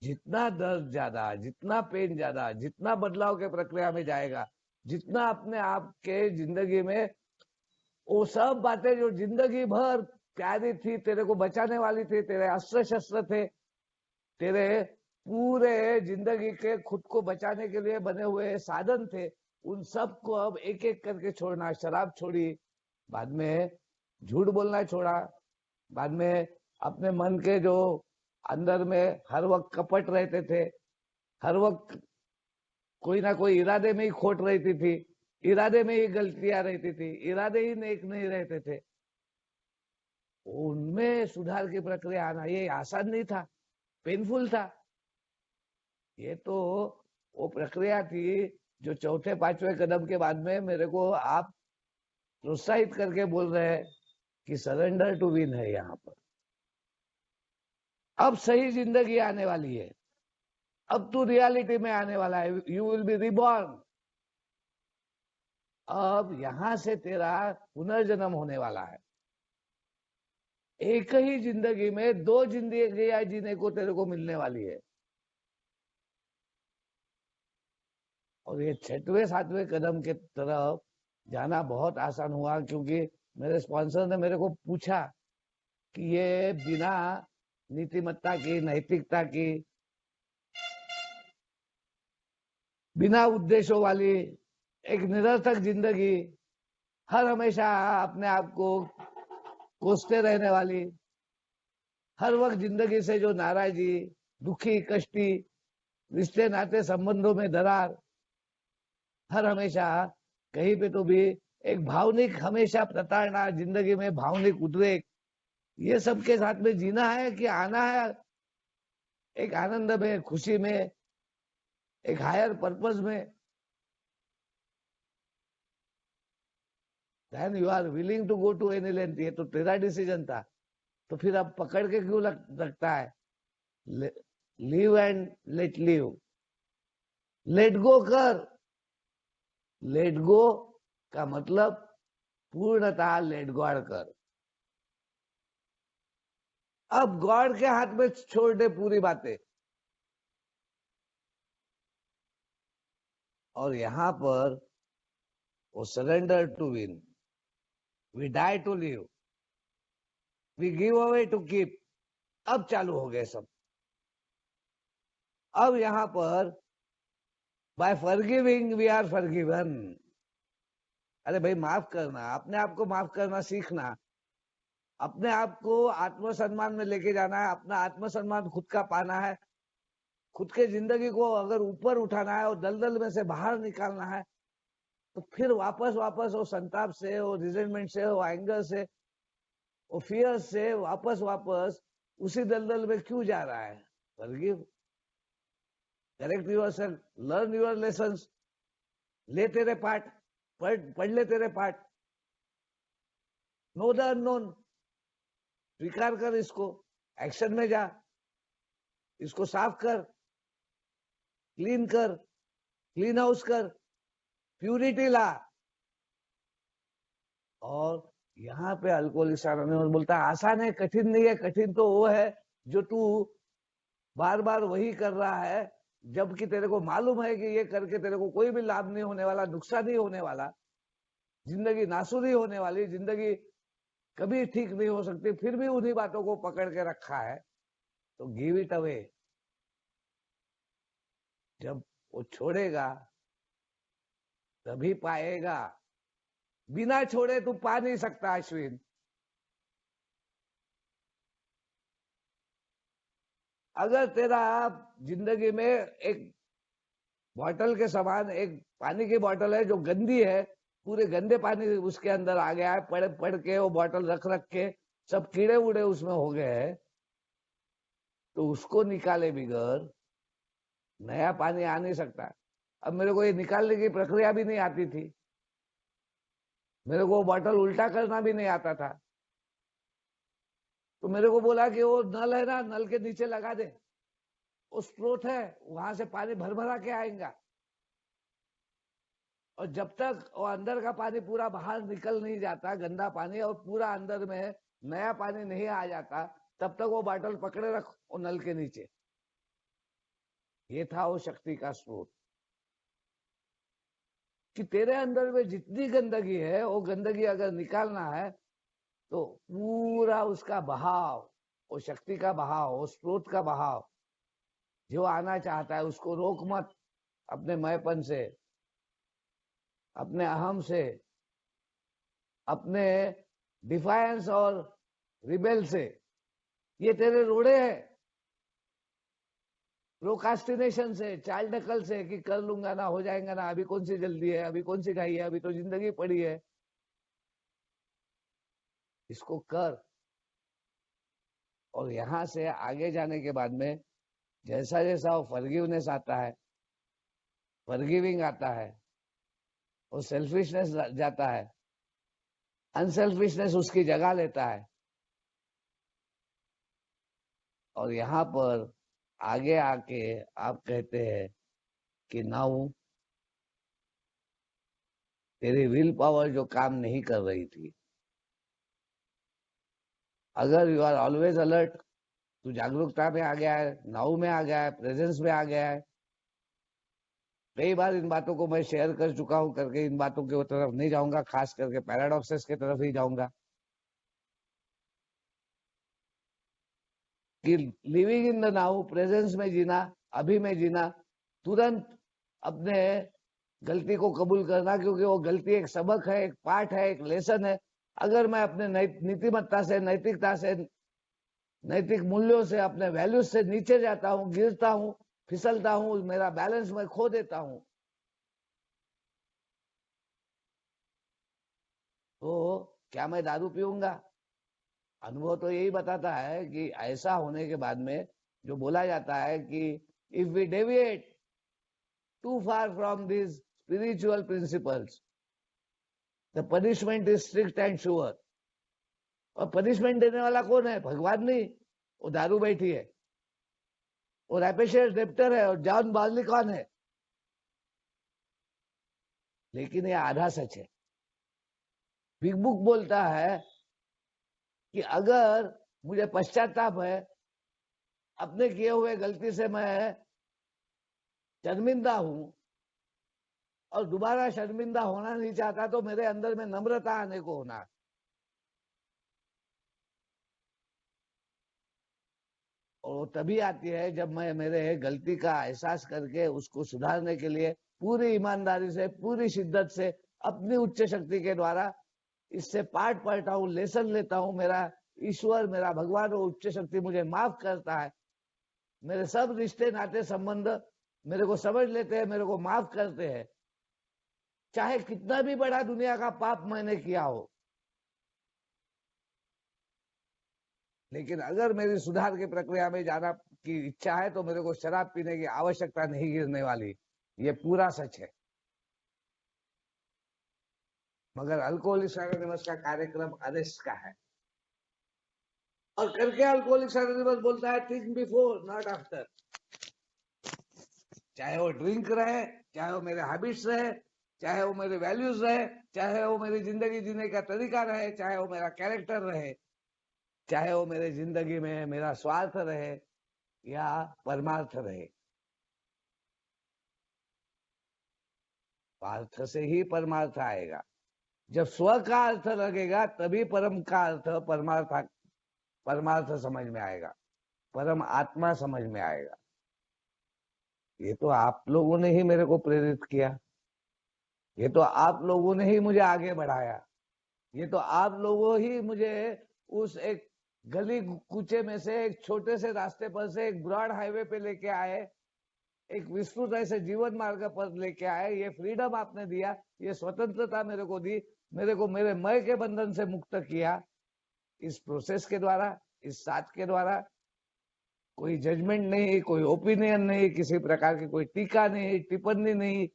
जितना दर्द ज्यादा, जितना पेन ज्यादा, जितना बदलाव के प्रक्रिया में जाएगा, जितना अपने आप के जिंदगी में वो सब बातें जो जिंदगी भर प्यारी थी, तेरे को बचाने वाली थी, तेरे अस्त्र शस्त्र थे, तेरे पूरे जिंदगी के खुद को बचाने के लिए बने हुए साधन थे, उन सब को अब एक एक करके छोड़ना। शराब छोड़ी, बाद में झूठ बोलना छोड़ा, बाद में अपने मन के जो अंदर में हर वक्त कपट रहते थे, हर वक्त कोई ना कोई इरादे में ही खोट रहती थी, इरादे में ही गलतियां रहती थी, इरादे ही नेक नहीं रहते थे, उनमें सुधार की प्रक्रिया आना ये आसान नहीं था, पेनफुल था। ये तो वो प्रक्रिया थी जो चौथे पांचवें कदम के बाद में मेरे को आप प्रोत्साहित करके बोल रहे हैं कि सरेंडर टू विन है। यहाँ पर अब सही जिंदगी आने वाली है, अब तू रियलिटी में आने वाला है, यू विल बी रिबॉर्न। अब यहां से तेरा पुनर्जन्म होने वाला है। एक ही जिंदगी में दो जिंदगी जीने को तेरे को मिलने वाली है। और ये छठवें सातवें कदम के तरफ जाना बहुत आसान हुआ, क्योंकि मेरे स्पॉन्सर ने मेरे को पूछा कि ये बिना नीतिमत्ता की, नैतिकता की, बिना उद्देश्यों वाली एक निरर्थक जिंदगी, हर हमेशा अपने आप को कोसते रहने वाली, हर वक्त जिंदगी से जो नाराजगी, दुखी, कष्टी, रिश्ते नाते संबंधों में दरार, हर हमेशा कहीं पे तो भी एक भावनिक हमेशा प्रताड़ना, जिंदगी में भावनिक उद्वेग, ये सब के साथ में जीना है कि आना है एक आनंद में, खुशी में, एक हायर पर्पस में। Then you are willing to go to any length. ये तो तेरा डिसीजन था, तो फिर अब पकड़ के क्यों रखता है? Live and let live, let go कर। लेट गो का मतलब पूर्णतः लेट गॉड कर। अब गॉड के हाथ में छोड़ दे पूरी बातें। और यहां पर वो surrender to win, we die to live, we give away to keep. अब चालू हो गए सब। अब यहां पर by forgiving we are forgiven. अरे भाई माफ करना, अपने आप को माफ करना सीखना, अपने आप को आत्मसम्मान में लेके जाना है, अपना आत्मसम्मान खुद का पाना है, खुद के जिंदगी को अगर ऊपर उठाना है और दलदल में से बाहर निकालना है, तो फिर वापस वापस वो संताप से, वो रिजेंटमेंट से, वो एंगर से, वो फियर से वापस वापस उसी दलदल में क्यों जा रहा है? Forgive, correct yourself, learn your lessons, ले तेरे पाठ, पढ़ ले तेरे पाठ, नो द अननोन, स्वीकार कर इसको, एक्शन में जा, इसको साफ कर, क्लीन हाउस कर, प्यूरिटी ला। और यहाँ पे अल्कोहलिक अनोनिमस बोलता है आसान है, कठिन नहीं है। कठिन तो वो है जो तू बार बार वही कर रहा है, जबकि तेरे को मालूम है कि ये करके तेरे को कोई भी लाभ नहीं होने वाला, नुकसान नहीं होने वाला, जिंदगी नासूरी होने वाली, जिंदगी कभी ठीक नहीं हो सकती, फिर भी उन्हीं बातों को पकड़ के रखा है। तो गिव इट अवे। जब वो छोड़ेगा तभी पाएगा, बिना छोड़े तू पा नहीं सकता अश्विन। अगर तेरा जिंदगी में एक बॉटल के समान एक पानी की बॉटल है जो गंदी है, पूरे गंदे पानी उसके अंदर आ गया है, पढ़ पढ़ के वो बॉटल रख रख के सब कीड़े उड़े उसमें हो गए हैं, तो उसको निकाले बिगर नया पानी आ नहीं सकता। अब मेरे को ये निकालने की प्रक्रिया भी नहीं आती थी, मेरे को बॉटल उल्टा करना भी नहीं आता था, तो मेरे को बोला कि वो नल है ना, नल के नीचे लगा दे, वो स्रोत है, वहां से पानी भर भरा के आएगा, और जब तक वो अंदर का पानी पूरा बाहर निकल नहीं जाता, गंदा पानी, और पूरा अंदर में नया पानी नहीं आ जाता, तब तक वो बॉटल पकड़े रख वो नल के नीचे। ये था वो शक्ति का स्रोत, कि तेरे अंदर में जितनी गंदगी है, वो गंदगी अगर निकालना है तो पूरा उसका बहाव, वो शक्ति का बहाव, वो स्रोत का बहाव जो आना चाहता है उसको रोक मत, अपने मैंपन से, अपने अहम से, अपने डिफायंस और रिबेल से। ये तेरे रोड़े हैं, प्रोकास्टिनेशन से, चाल ढकल से, कि कर लूंगा ना, हो जाएगा ना, अभी कौन सी जल्दी है, अभी कौन सी घाई है, अभी तो जिंदगी पड़ी है। इसको कर, और यहां से आगे जाने के बाद में जैसा जैसा वो फॉरगिवनेस आता है, फॉरगिविंग आता है, वो सेल्फिशनेस जाता है, अनसेल्फिशनेस उसकी जगह लेता है, और यहाँ पर आगे आके आप कहते हैं कि नाउ तेरी विल पावर जो काम नहीं कर रही थी, अगर यू आर ऑलवेज अलर्ट, तू जागरूकता में आ गया है, नाउ में आ गया है, प्रेजेंस में आ गया है। कई बार इन बातों को मैं शेयर कर चुका हूं, करके इन बातों की तरफ नहीं जाऊंगा, खास करके पैराडॉक्सेस की तरफ ही जाऊंगा, कि living in the now, presence में जीना, अभी में जीना, तुरंत अपने गलती को कबूल करना, क्योंकि वो गलती एक सबक है, एक पाठ है, एक लेसन है। अगर मैं अपने नीतिमत्ता से, नैतिकता से, नैतिक मूल्यों से, अपने वैल्यूज से नीचे जाता हूँ, गिरता हूँ, फिसलता हूँ, मेरा बैलेंस मैं खो देता हूँ, तो क्या मैं दारू पीऊंगा? अनुभव तो यही बताता है कि ऐसा होने के बाद में जो बोला जाता है कि if we deviate too far from this spiritual principles, the punishment is strict and sure. और पनिशमेंट देने वाला कौन है? भगवान नहीं, वो दारू बैठी है, वो रैपेशियस डेप्टर है, और जॉन बार्ली कौन है? लेकिन ये आधा सच है। बिग बुक बोलता है कि अगर मुझे पश्चाताप है, अपने किए हुए गलती से मैं शर्मिंदा हूं, और दोबारा शर्मिंदा होना नहीं चाहता, तो मेरे अंदर में नम्रता आने को होना। और वो तभी आती है जब मैं मेरे गलती का एहसास करके उसको सुधारने के लिए पूरी ईमानदारी से, पूरी शिद्दत से, अपनी उच्च शक्ति के द्वारा इससे पाठ पढ़ता हूँ, लेसन लेता हूँ। मेरा ईश्वर, मेरा भगवान, वो उच्च शक्ति मुझे माफ करता है, मेरे सब रिश्ते नाते संबंध मेरे को समझ लेते हैं, मेरे को माफ करते हैं। चाहे कितना भी बड़ा दुनिया का पाप मैंने किया हो, लेकिन अगर मेरी सुधार की प्रक्रिया में जाना की इच्छा है तो मेरे को शराब पीने की आवश्यकता नहीं गिरने वाली। ये पूरा सच है। मगर अल्कोहलिक्स एनोनिमस का कार्यक्रम अरेस्ट का है, और करके अल्कोहलिक्स एनोनिमस बोलता है थिंक बिफोर नॉट आफ्टर। चाहे वो ड्रिंक रहे, चाहे वो मेरे हैबिट्स रहे, चाहे वो मेरे वैल्यूज रहे, चाहे वो मेरी जिंदगी जीने का तरीका रहे, चाहे वो मेरा कैरेक्टर रहे, चाहे वो मेरे जिंदगी में मेरा स्वार्थ रहे या परमार्थ रहे, पार्थ से ही परमार्थ आएगा। जब स्व का अर्थ लगेगा तभी परम का अर्थ परमार्थ समझ में आएगा, परम आत्मा समझ में आएगा। ये तो आप लोगों ने ही मेरे को प्रेरित किया, ये तो आप लोगों ने ही मुझे आगे बढ़ाया, ये तो आप लोगों ही मुझे उस एक गली कूचे में से एक छोटे से रास्ते पर से एक ब्रॉड हाईवे पे लेके आए, एक विस्तृत ऐसे जीवन मार्ग पर लेके आए। ये फ्रीडम आपने दिया, ये स्वतंत्रता मेरे को दी, मेरे को मेरे मैं के बंधन से मुक्त किया। इस प्रोसेस के द्वारा, इस साथ के द्वारा कोई जजमेंट नहीं, कोई ओपिनियन नहीं, किसी प्रकार की कोई टीका नहीं, टिप्पणी नहीं,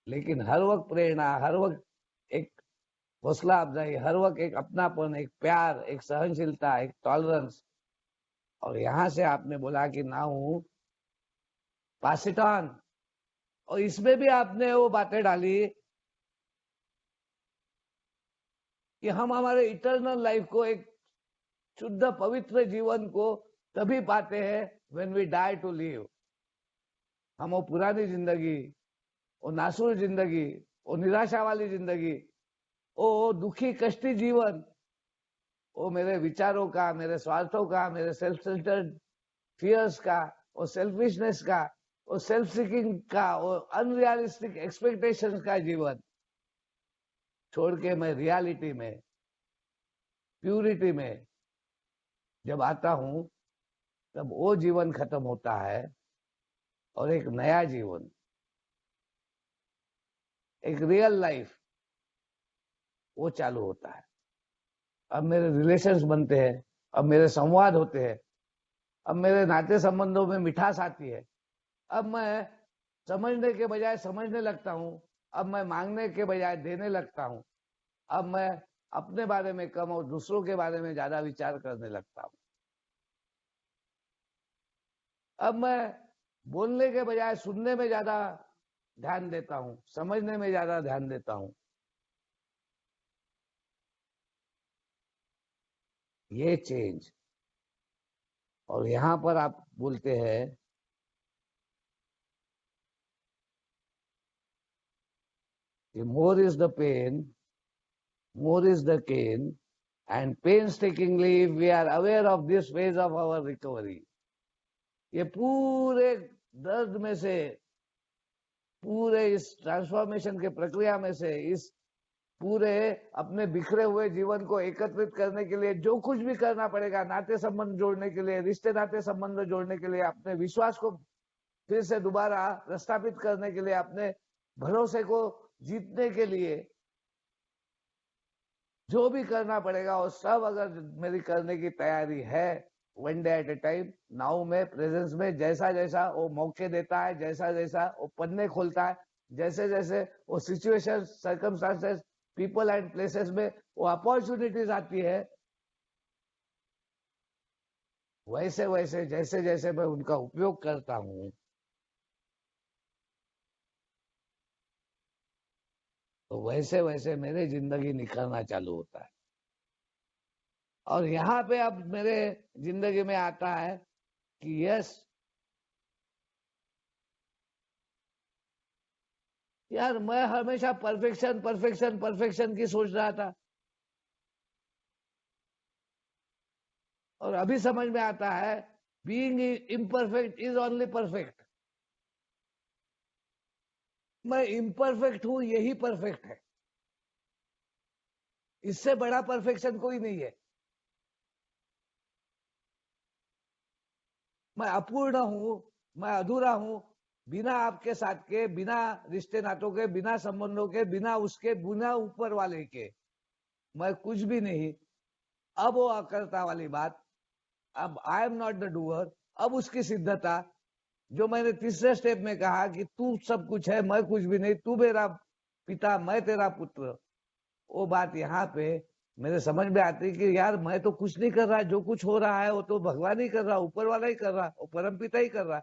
लेकिन हर वक्त प्रेरणा, हर वक्त एक हौसला अफजाई, हर वक्त एक अपनापन, एक प्यार, एक सहनशीलता, एक टॉलरेंस। और यहां से आपने बोला कि ना हूं पास इट ऑन, और इसमें भी आपने वो बातें डाली कि हम हमारे इटर्नल लाइफ को, एक शुद्ध पवित्र जीवन को तभी पाते हैं when we die to live. हम वो पुरानी जिंदगी, वो नासुर जिंदगी, वो निराशा वाली जिंदगी, वो दुखी कष्टी जीवन, वो मेरे विचारों का, मेरे स्वार्थों का, मेरे सेल्फ सेंटर्ड फियर्स का, वो सेल्फिशनेस का, वो सेल्फ सीकिंग का, वो अनरियलिस्टिक एक्सपेक्टेशंस का जीवन छोड़ के मैं रियलिटी में, प्यूरिटी में जब आता हूं, तब वो जीवन खत्म होता है और एक नया जीवन, एक रियल लाइफ वो चालू होता है। अब मेरे रिलेशंस बनते हैं, अब मेरे संवाद होते हैं, अब मेरे नाते संबंधों में मिठास आती है। अब मैं समझने के बजाय समझने लगता हूं, अब मैं मांगने के बजाय देने लगता हूं, अब मैं अपने बारे में कम और दूसरों के बारे में ज्यादा विचार करने लगता हूं। अब मैं बोलने के बजाय सुनने में ज्यादा ध्यान देता हूं, समझने में ज्यादा ध्यान देता हूं। ये चेंज। और यहां पर आप बोलते हैं कि more is the pain, more is the gain, and painstakingly we are aware of this phase of our recovery. ये पूरे दर्द में से, पूरे इस ट्रांसफॉर्मेशन के प्रक्रिया में से, इस पूरे अपने बिखरे हुए जीवन को एकत्रित करने के लिए जो कुछ भी करना पड़ेगा, नाते संबंध जोड़ने के लिए, रिश्ते नाते संबंध जोड़ने के लिए, अपने विश्वास को फिर से दोबारा प्रस्थापित करने के लिए, अपने भरोसे को जीतने के लिए जो भी करना पड़ेगा वो सब अगर मेरी करने की तैयारी है, one day at A time, now में, प्रेजेंस में, जैसा जैसा वो मौके देता है, जैसा जैसा वो पन्ने खोलता है, जैसे जैसे वो situation, circumstances, people and places में वो अपॉर्चुनिटीज आती है, वैसे वैसे जैसे जैसे मैं उनका उपयोग करता हूं, तो वैसे वैसे मेरे जिंदगी निखरना चालू होता है। और यहाँ पे अब मेरे जिंदगी में आता है कि यस यार, मैं हमेशा परफेक्शन परफेक्शन परफेक्शन की सोच रहा था, और अभी समझ में आता है being imperfect is only perfect. मैं इम्परफेक्ट हूं, यही परफेक्ट है, इससे बड़ा परफेक्शन कोई नहीं है। मैं अपूर्ण हूं, मैं अधूरा हूं, बिना आपके साथ के, बिना रिश्ते नातों के, बिना संबंधों के, बिना उसके, बिना ऊपर वाले के मैं कुछ भी नहीं। अब वो अकर्ता वाली बात, अब I am not the doer, अब उसकी सिद्धता, जो मैंने तीसरे स्टेप में कहा कि तू सब कुछ है, मैं कुछ भी नहीं, तू मेरा पिता, मैं तेरा पुत्र, वो बात यहाँ पे मेरे समझ में आती है कि यार मैं तो कुछ नहीं कर रहा, जो कुछ हो रहा है वो तो भगवान ही कर रहा, ऊपर वाला ही कर रहा, वो परम पिता ही कर रहा।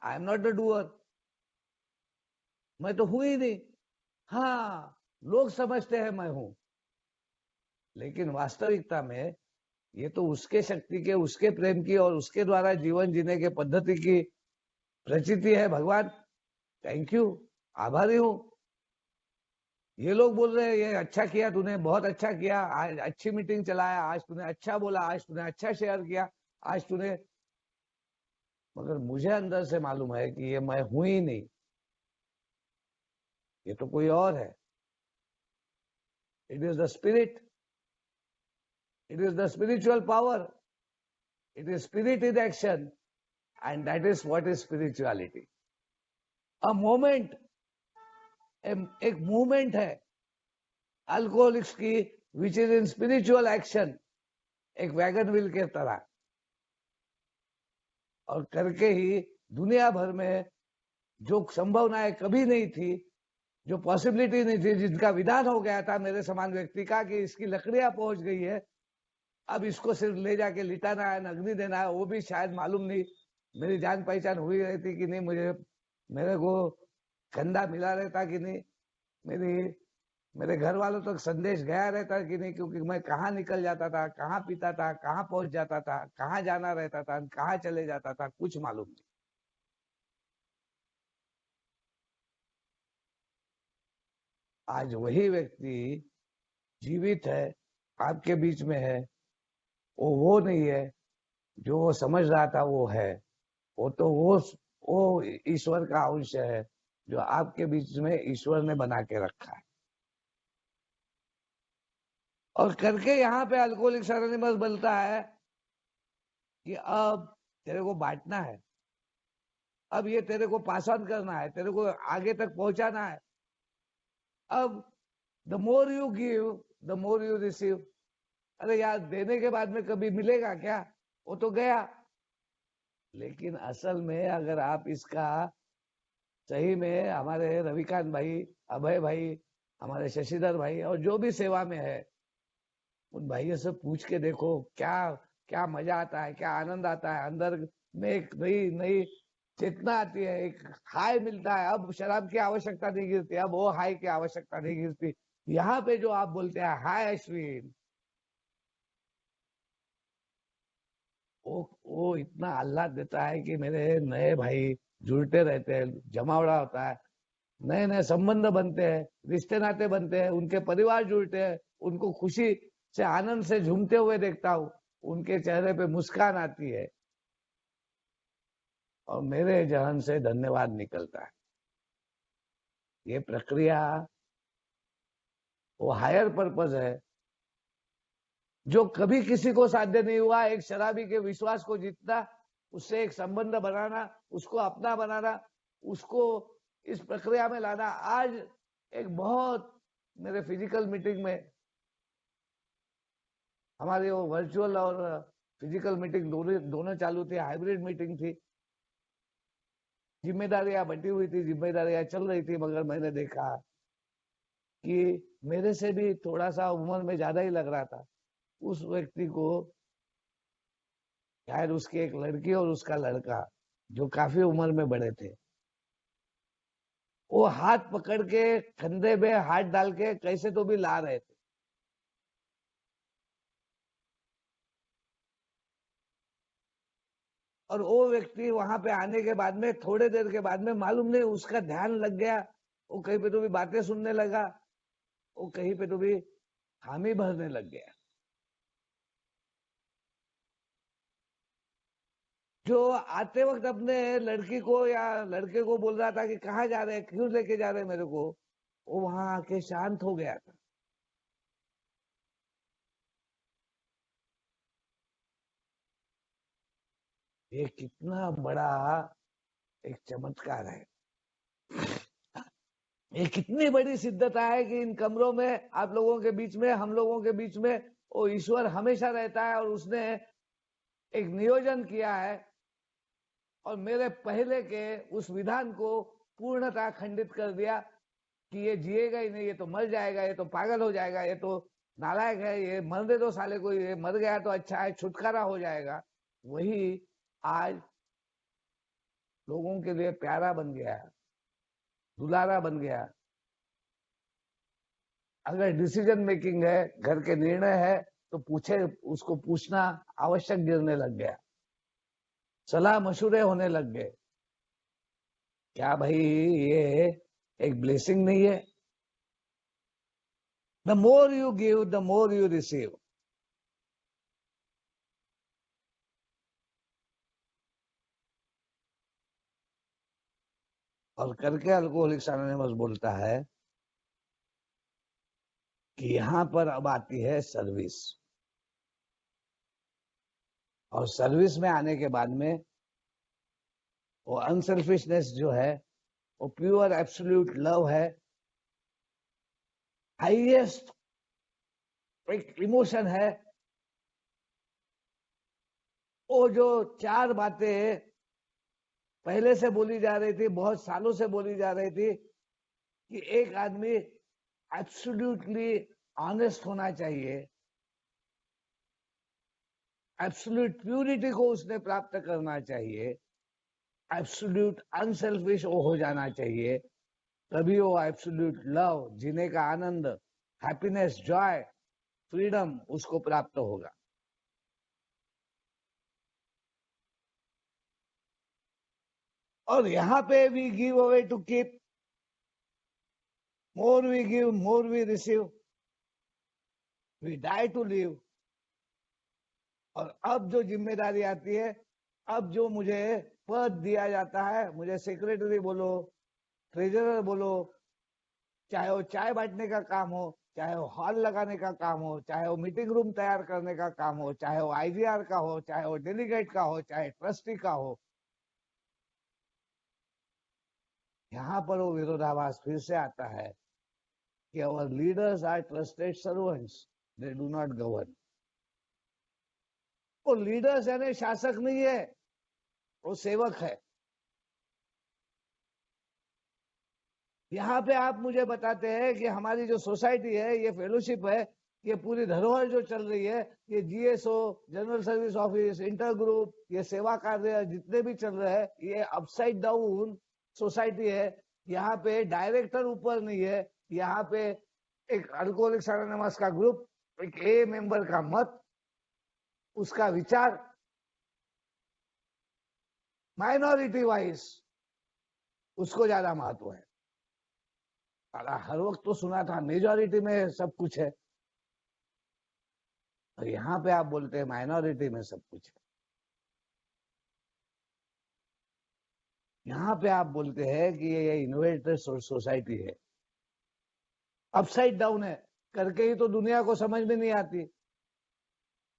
I am not the doer, मैं तो हूं ही नहीं। हाँ, लोग समझते हैं मैं हूं, लेकिन वास्तविकता में ये तो उसके शक्ति के, उसके प्रेम की और उसके द्वारा जीवन जीने के पद्धति की प्रचिति है। भगवान, थैंक यू, आभारी हूं। ये लोग बोल रहे हैं ये अच्छा किया तूने, बहुत अच्छा किया, आज अच्छी मीटिंग चलाया, आज तूने अच्छा बोला, आज तूने अच्छा शेयर किया, आज तूने, मगर मुझे अंदर से मालूम है कि ये मैं हूं ही नहीं, ये तो कोई और है। It is the spirit, it is the spiritual power, it is spirit in action, and that is what is spirituality. A moment, एक मूवमेंट है अल्कोहलिक्स की, which is in spiritual action, एक वैगन व्हील के तरह, और करके ही दुनिया भर में जो संभावनाएं कभी नहीं थी, जो पॉसिबिलिटी नहीं थी, जिनका विधान हो गया था मेरे समान व्यक्ति का कि इसकी लकड़ियां पहुंच गई है, अब इसको सिर्फ ले जाके लिटाना है, अग्नि देना है, वो भी शायद मालूम नहीं मेरी जान पहचान हुई रहती कि नहीं, मुझे, मेरे को कंधा मिला रहता कि नहीं, मेरी, मेरे घर वालों तक संदेश गया रहता कि नहीं, क्योंकि मैं कहाँ निकल जाता था, कहाँ पीता था, कहाँ पहुंच जाता था, कहाँ जाना रहता था, कहाँ चले जाता था, कुछ मालूम नहीं। आज वही व्यक्ति जीवित है, आपके बीच में है, वो नहीं है जो वो समझ रहा था वो है, वो तो वो ईश्वर का अंश है जो आपके बीच में ईश्वर ने बना के रखा है। और करके यहाँ पे अल्कोहलिक्स एनोनिमस बोलता है कि अब तेरे को बांटना है, अब ये तेरे को पास ऑन करना है, तेरे को आगे तक पहुंचाना है। अब the more you give, the more you receive. अरे यार, देने के बाद में कभी मिलेगा क्या, वो तो गया। लेकिन असल में अगर आप इसका सही में, हमारे रविकांत भाई, अभय भाई, हमारे शशिधर भाई और जो भी सेवा में है, उन भाइयों से पूछ के देखो क्या क्या मजा आता है, क्या आनंद आता है, अंदर में एक नई नई चेतना आती है, एक हाई मिलता है। अब शराब की आवश्यकता नहीं गिरती, अब वो हाई की आवश्यकता नहीं गिरती। यहाँ पे जो आप बोलते हैं हाय अश्विन, वो इतना आह्लाद देता है कि मेरे नए भाई जुड़ते रहते हैं, जमावड़ा होता है, नए नए संबंध बनते हैं, रिश्ते नाते बनते हैं, उनके परिवार जुड़ते हैं, उनको खुशी से, आनंद से झूमते हुए देखता हूँ, उनके चेहरे पे मुस्कान आती है और मेरे जहन से धन्यवाद निकलता है। ये प्रक्रिया वो हायर पर्पज है जो कभी किसी को साध्य नहीं हुआ। एक शराबी के विश्वास को जीतना, उससे एक संबंध बनाना, उसको अपना बनाना, उसको इस प्रक्रिया में लाना। आज एक बहुत, मेरे फिजिकल मीटिंग में, हमारी वो वर्चुअल और फिजिकल मीटिंग दोनों दोनों चालू थी, हाइब्रिड मीटिंग थी, जिम्मेदारियां बटी हुई थी, जिम्मेदारियां चल रही थी, मगर मैंने देखा कि मेरे से भी थोड़ा सा उम्र में ज्यादा ही लग रहा था उस व्यक्ति को, शायद उसकी एक लड़की और उसका लड़का जो काफी उम्र में बड़े थे, वो हाथ पकड़ के कंधे पे हाथ डाल के कैसे तो भी ला रहे थे। और वो व्यक्ति वहां पे आने के बाद में, थोड़े देर के बाद में, मालूम नहीं उसका ध्यान लग गया, वो कहीं पे तो भी बातें सुनने लगा, वो कहीं पे तो भी हामी भरने लग गया। जो आते वक्त अपने लड़की को या लड़के को बोल रहा था कि कहाँ जा रहे हैं, क्यों लेके जा रहे हैं मेरे को, वो वहां आके शांत हो गया था। ये कितना बड़ा एक चमत्कार है। ये कितनी बड़ी सिद्धता है कि इन कमरों में आप लोगों के बीच में, हम लोगों के बीच में वो ईश्वर हमेशा रहता है और उसने एक नियोजन किया है और मेरे पहले के उस विधान को पूर्णतः खंडित कर दिया कि ये जिएगा ही नहीं, ये तो मर जाएगा, ये तो पागल हो जाएगा, ये तो नालायक है, ये मरने दो साले को, ये मर गया तो अच्छा है, छुटकारा हो जाएगा। वही आज लोगों के लिए प्यारा बन गया, दुलारा बन गया। अगर डिसीजन मेकिंग है, घर के निर्णय है, तो पूछे, उसको पूछना आवश्यक गिरने लग गया, सलाह मशूरे होने लग गए। क्या भाई ये एक ब्लेसिंग नहीं है? The more you give the more you receive. और करके अल्कोहलिक्स अनोनिमस बोलता है कि यहां पर अब आती है सर्विस, और सर्विस में आने के बाद में वो अनसेल्फिशनेस जो है, वो प्योर एब्सोल्यूट लव है, हाईएस्ट एक इमोशन है। वो जो चार बातें पहले से बोली जा रही थी, बहुत सालों से बोली जा रही थी कि एक आदमी एब्सोल्युटली ऑनेस्ट होना चाहिए, एब्सोल्यूट प्यूरिटी को उसने प्राप्त करना चाहिए, एब्सोल्यूट अनसेल्फिश हो जाना चाहिए, तभी वो एब्सोल्यूट लव, जीने का आनंद, हैप्पीनेस, जॉय, फ्रीडम उसको प्राप्त होगा। और यहाँ पे we give away to keep, more we give more we receive, we die to live. और अब जो जिम्मेदारी आती है, अब जो मुझे पद दिया जाता है, मुझे सेक्रेटरी बोलो, ट्रेजरर बोलो, चाहे वो चाय बांटने का काम हो, चाहे वो हॉल लगाने का काम हो, चाहे वो मीटिंग रूम तैयार करने का काम हो, चाहे वो आईजीआर का हो, चाहे वो डेलीगेट का हो, चाहे ट्रस्टी का हो, यहाँ पर वो विरोधाभास फिर से आता है कि our leaders are trusted servants, they do not govern. वो लीडर्स यानी शासक नहीं है, वो सेवक है। यहाँ पे आप मुझे बताते हैं कि हमारी जो सोसाइटी है, ये फेलोशिप है, ये पूरी धरोहर जो चल रही है, ये GSO, general service office, inter group, ये सेवा कार्य जितने भी चल रहे हैं, ये अपसाइड डाउन सोसाइटी है। यहाँ पे डायरेक्टर ऊपर नहीं है, यहाँ पे एक अल्कोहलिक्स एनोनिमस का ग्रुप, एक ए मेंबर का मत, उसका विचार माइनॉरिटी वाइज उसको ज्यादा महत्व है। हर वक्त तो सुना था मेजॉरिटी में सब कुछ है, और यहाँ पे आप बोलते हैं माइनॉरिटी में सब कुछ है। यहाँ पे आप बोलते हैं कि ये इनोवेटर सोसाइटी है, अपसाइड डाउन है, करके ही तो दुनिया को समझ में नहीं आती।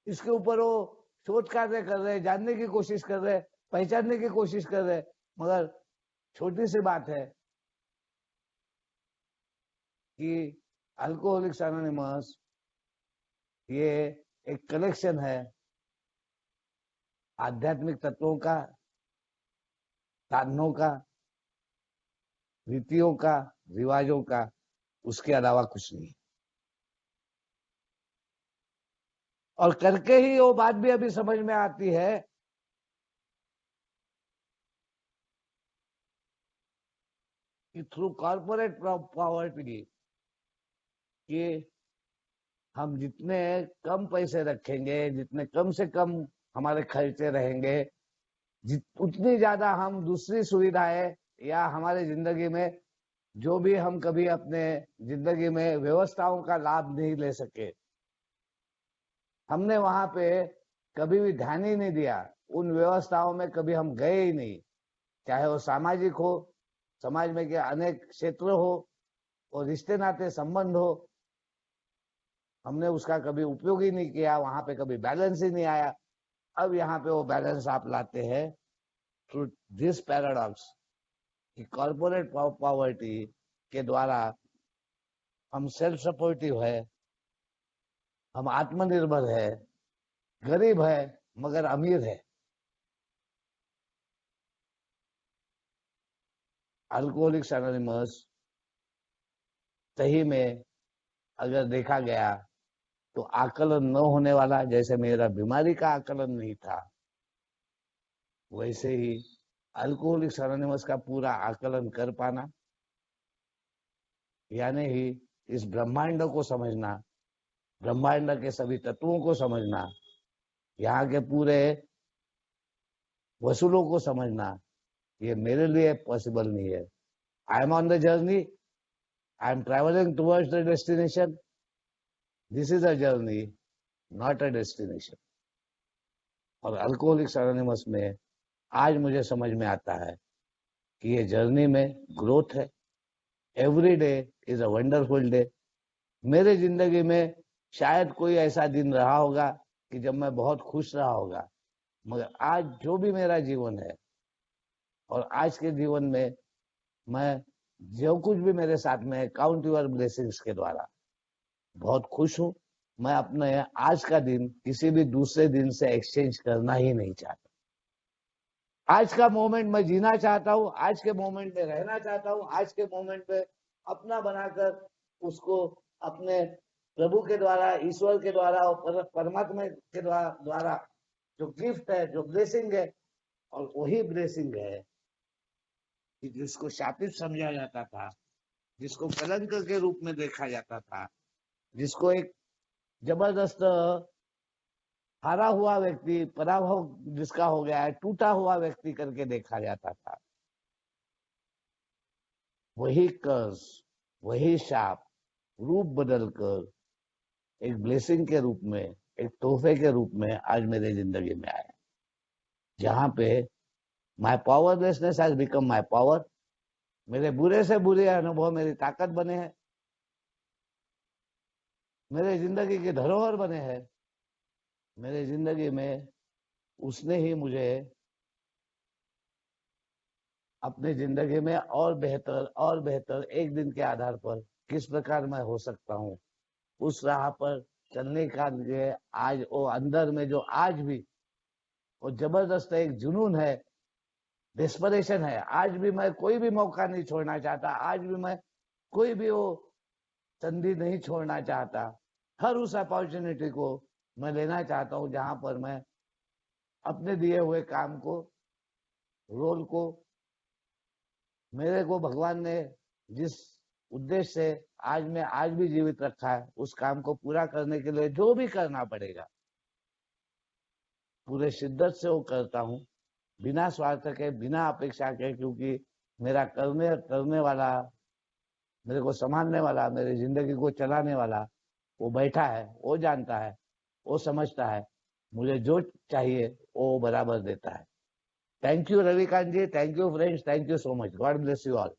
इसके ऊपर वो शोध कार्य कर रहे, जानने की कोशिश कर रहे, पहचानने की कोशिश कर रहे, मगर छोटी सी बात है कि अल्कोहलिक्स एनोनिमस ये एक कलेक्शन है आध्यात्मिक तत्वों का, साधनों का, रीतियों का, रिवाजों का, उसके अलावा कुछ नहीं। और करके ही वो बात भी अभी समझ में आती है कि थ्रू कॉर्पोरेट पॉवर्टी, कि हम जितने कम पैसे रखेंगे, जितने कम से कम हमारे खर्चे रहेंगे, उतनी ज्यादा हम दूसरी सुविधाएं या हमारे जिंदगी में जो भी हम कभी अपने जिंदगी में व्यवस्थाओं का लाभ नहीं ले सके, हमने वहां पे कभी भी ध्यान ही नहीं दिया, उन व्यवस्थाओं में कभी हम गए ही नहीं, चाहे वो सामाजिक हो, समाज में के अनेक क्षेत्र हो, और रिश्ते नाते संबंध हो, हमने उसका कभी उपयोग ही नहीं किया, वहां पे कभी बैलेंस ही नहीं आया। अब यहाँ पे वो बैलेंस आप लाते हैं थ्रू दिस पैराडॉक्स कि कॉर्पोरेट पॉवर्टी के द्वारा हम सेल्फ सपोर्टिव है, हम आत्मनिर्भर है, गरीब है मगर अमीर है। अल्कोहलिक्स एनोनिमस सही में अगर देखा गया तो आकलन न होने वाला, जैसे मेरा बीमारी का आकलन नहीं था, वैसे ही अल्कोहलिक्स एनोनिमस का पूरा आकलन कर पाना, यानी ही इस ब्रह्मांड को समझना, ब्रह्मांड के सभी तत्वों को समझना, यहाँ के पूरे वसूलों को समझना, ये मेरे लिए पॉसिबल नहीं है। I am on the journey, I am travelling towards the destination. This is a journey, not a destination. और अल्कोहलिक्स एनोनिमस में आज मुझे समझ में आता है कि ये जर्नी में ग्रोथ है। Every day is a wonderful day. मेरे जिंदगी में शायद कोई ऐसा दिन रहा होगा कि जब मैं बहुत खुश रहा होगा, मगर आज जो भी मेरा जीवन है और आज के जीवन में मैं जो कुछ भी मेरे साथ में काउंट यूर ब्लेसिंग्स के द्वारा बहुत खुश हूं। मैं अपने आज का दिन किसी भी दूसरे दिन से एक्सचेंज करना ही नहीं चाहता। आज का मोमेंट मैं जीना चाहता हूँ, आज के मोमेंट में रहना चाहता हूँ, आज के मोमेंट में अपना बनाकर उसको अपने प्रभु के द्वारा, ईश्वर के द्वारा और परमात्मा के द्वारा जो गिफ्ट है, जो ब्लेसिंग है, और वही ब्लेसिंग है कि जिसको शापित समझा जाता था, जिसको कलंक के रूप में देखा जाता था, जिसको एक जबरदस्त हारा हुआ व्यक्ति, पराभव जिसका हो गया है, टूटा हुआ व्यक्ति करके देखा जाता था, वही कर्ज, वही शाप रूप बदलकर एक ब्लेसिंग के रूप में, एक तोहफे के रूप में आज मेरे जिंदगी में आया, जहां पे my powerlessness has become my power. मेरे बुरे से बुरे अनुभव मेरी ताकत बने हैं, मेरे जिंदगी के धरोहर बने हैं। मेरे जिंदगी में उसने ही मुझे अपनी जिंदगी में और बेहतर एक दिन के आधार पर किस प्रकार मैं हो सकता हूँ, उस राह पर चलने का लिए आज वो अंदर में जो आज भी वो जबरदस्त एक जुनून है, डेस्परेशन है। आज भी मैं कोई भी मौका नहीं छोड़ना चाहता, आज भी मैं कोई भी वो संधि नहीं छोड़ना चाहता। हर उस अपॉर्चुनिटी को मैं लेना चाहता हूँ जहां पर मैं अपने दिए हुए काम को, रोल को, मेरे को भगवान ने जिस उद्देश्य से आज भी जीवित रखा है, उस काम को पूरा करने के लिए जो भी करना पड़ेगा पूरे शिद्दत से वो करता हूँ, बिना स्वार्थ के, बिना अपेक्षा के, क्योंकि मेरा करने वाला, मेरे को संभालने वाला, मेरी जिंदगी को चलाने वाला वो बैठा है, वो जानता है, वो समझता है, मुझे जो चाहिए वो बराबर देता है। Thank you Ravikant ji, thank you friends, thank you so much, God bless you all.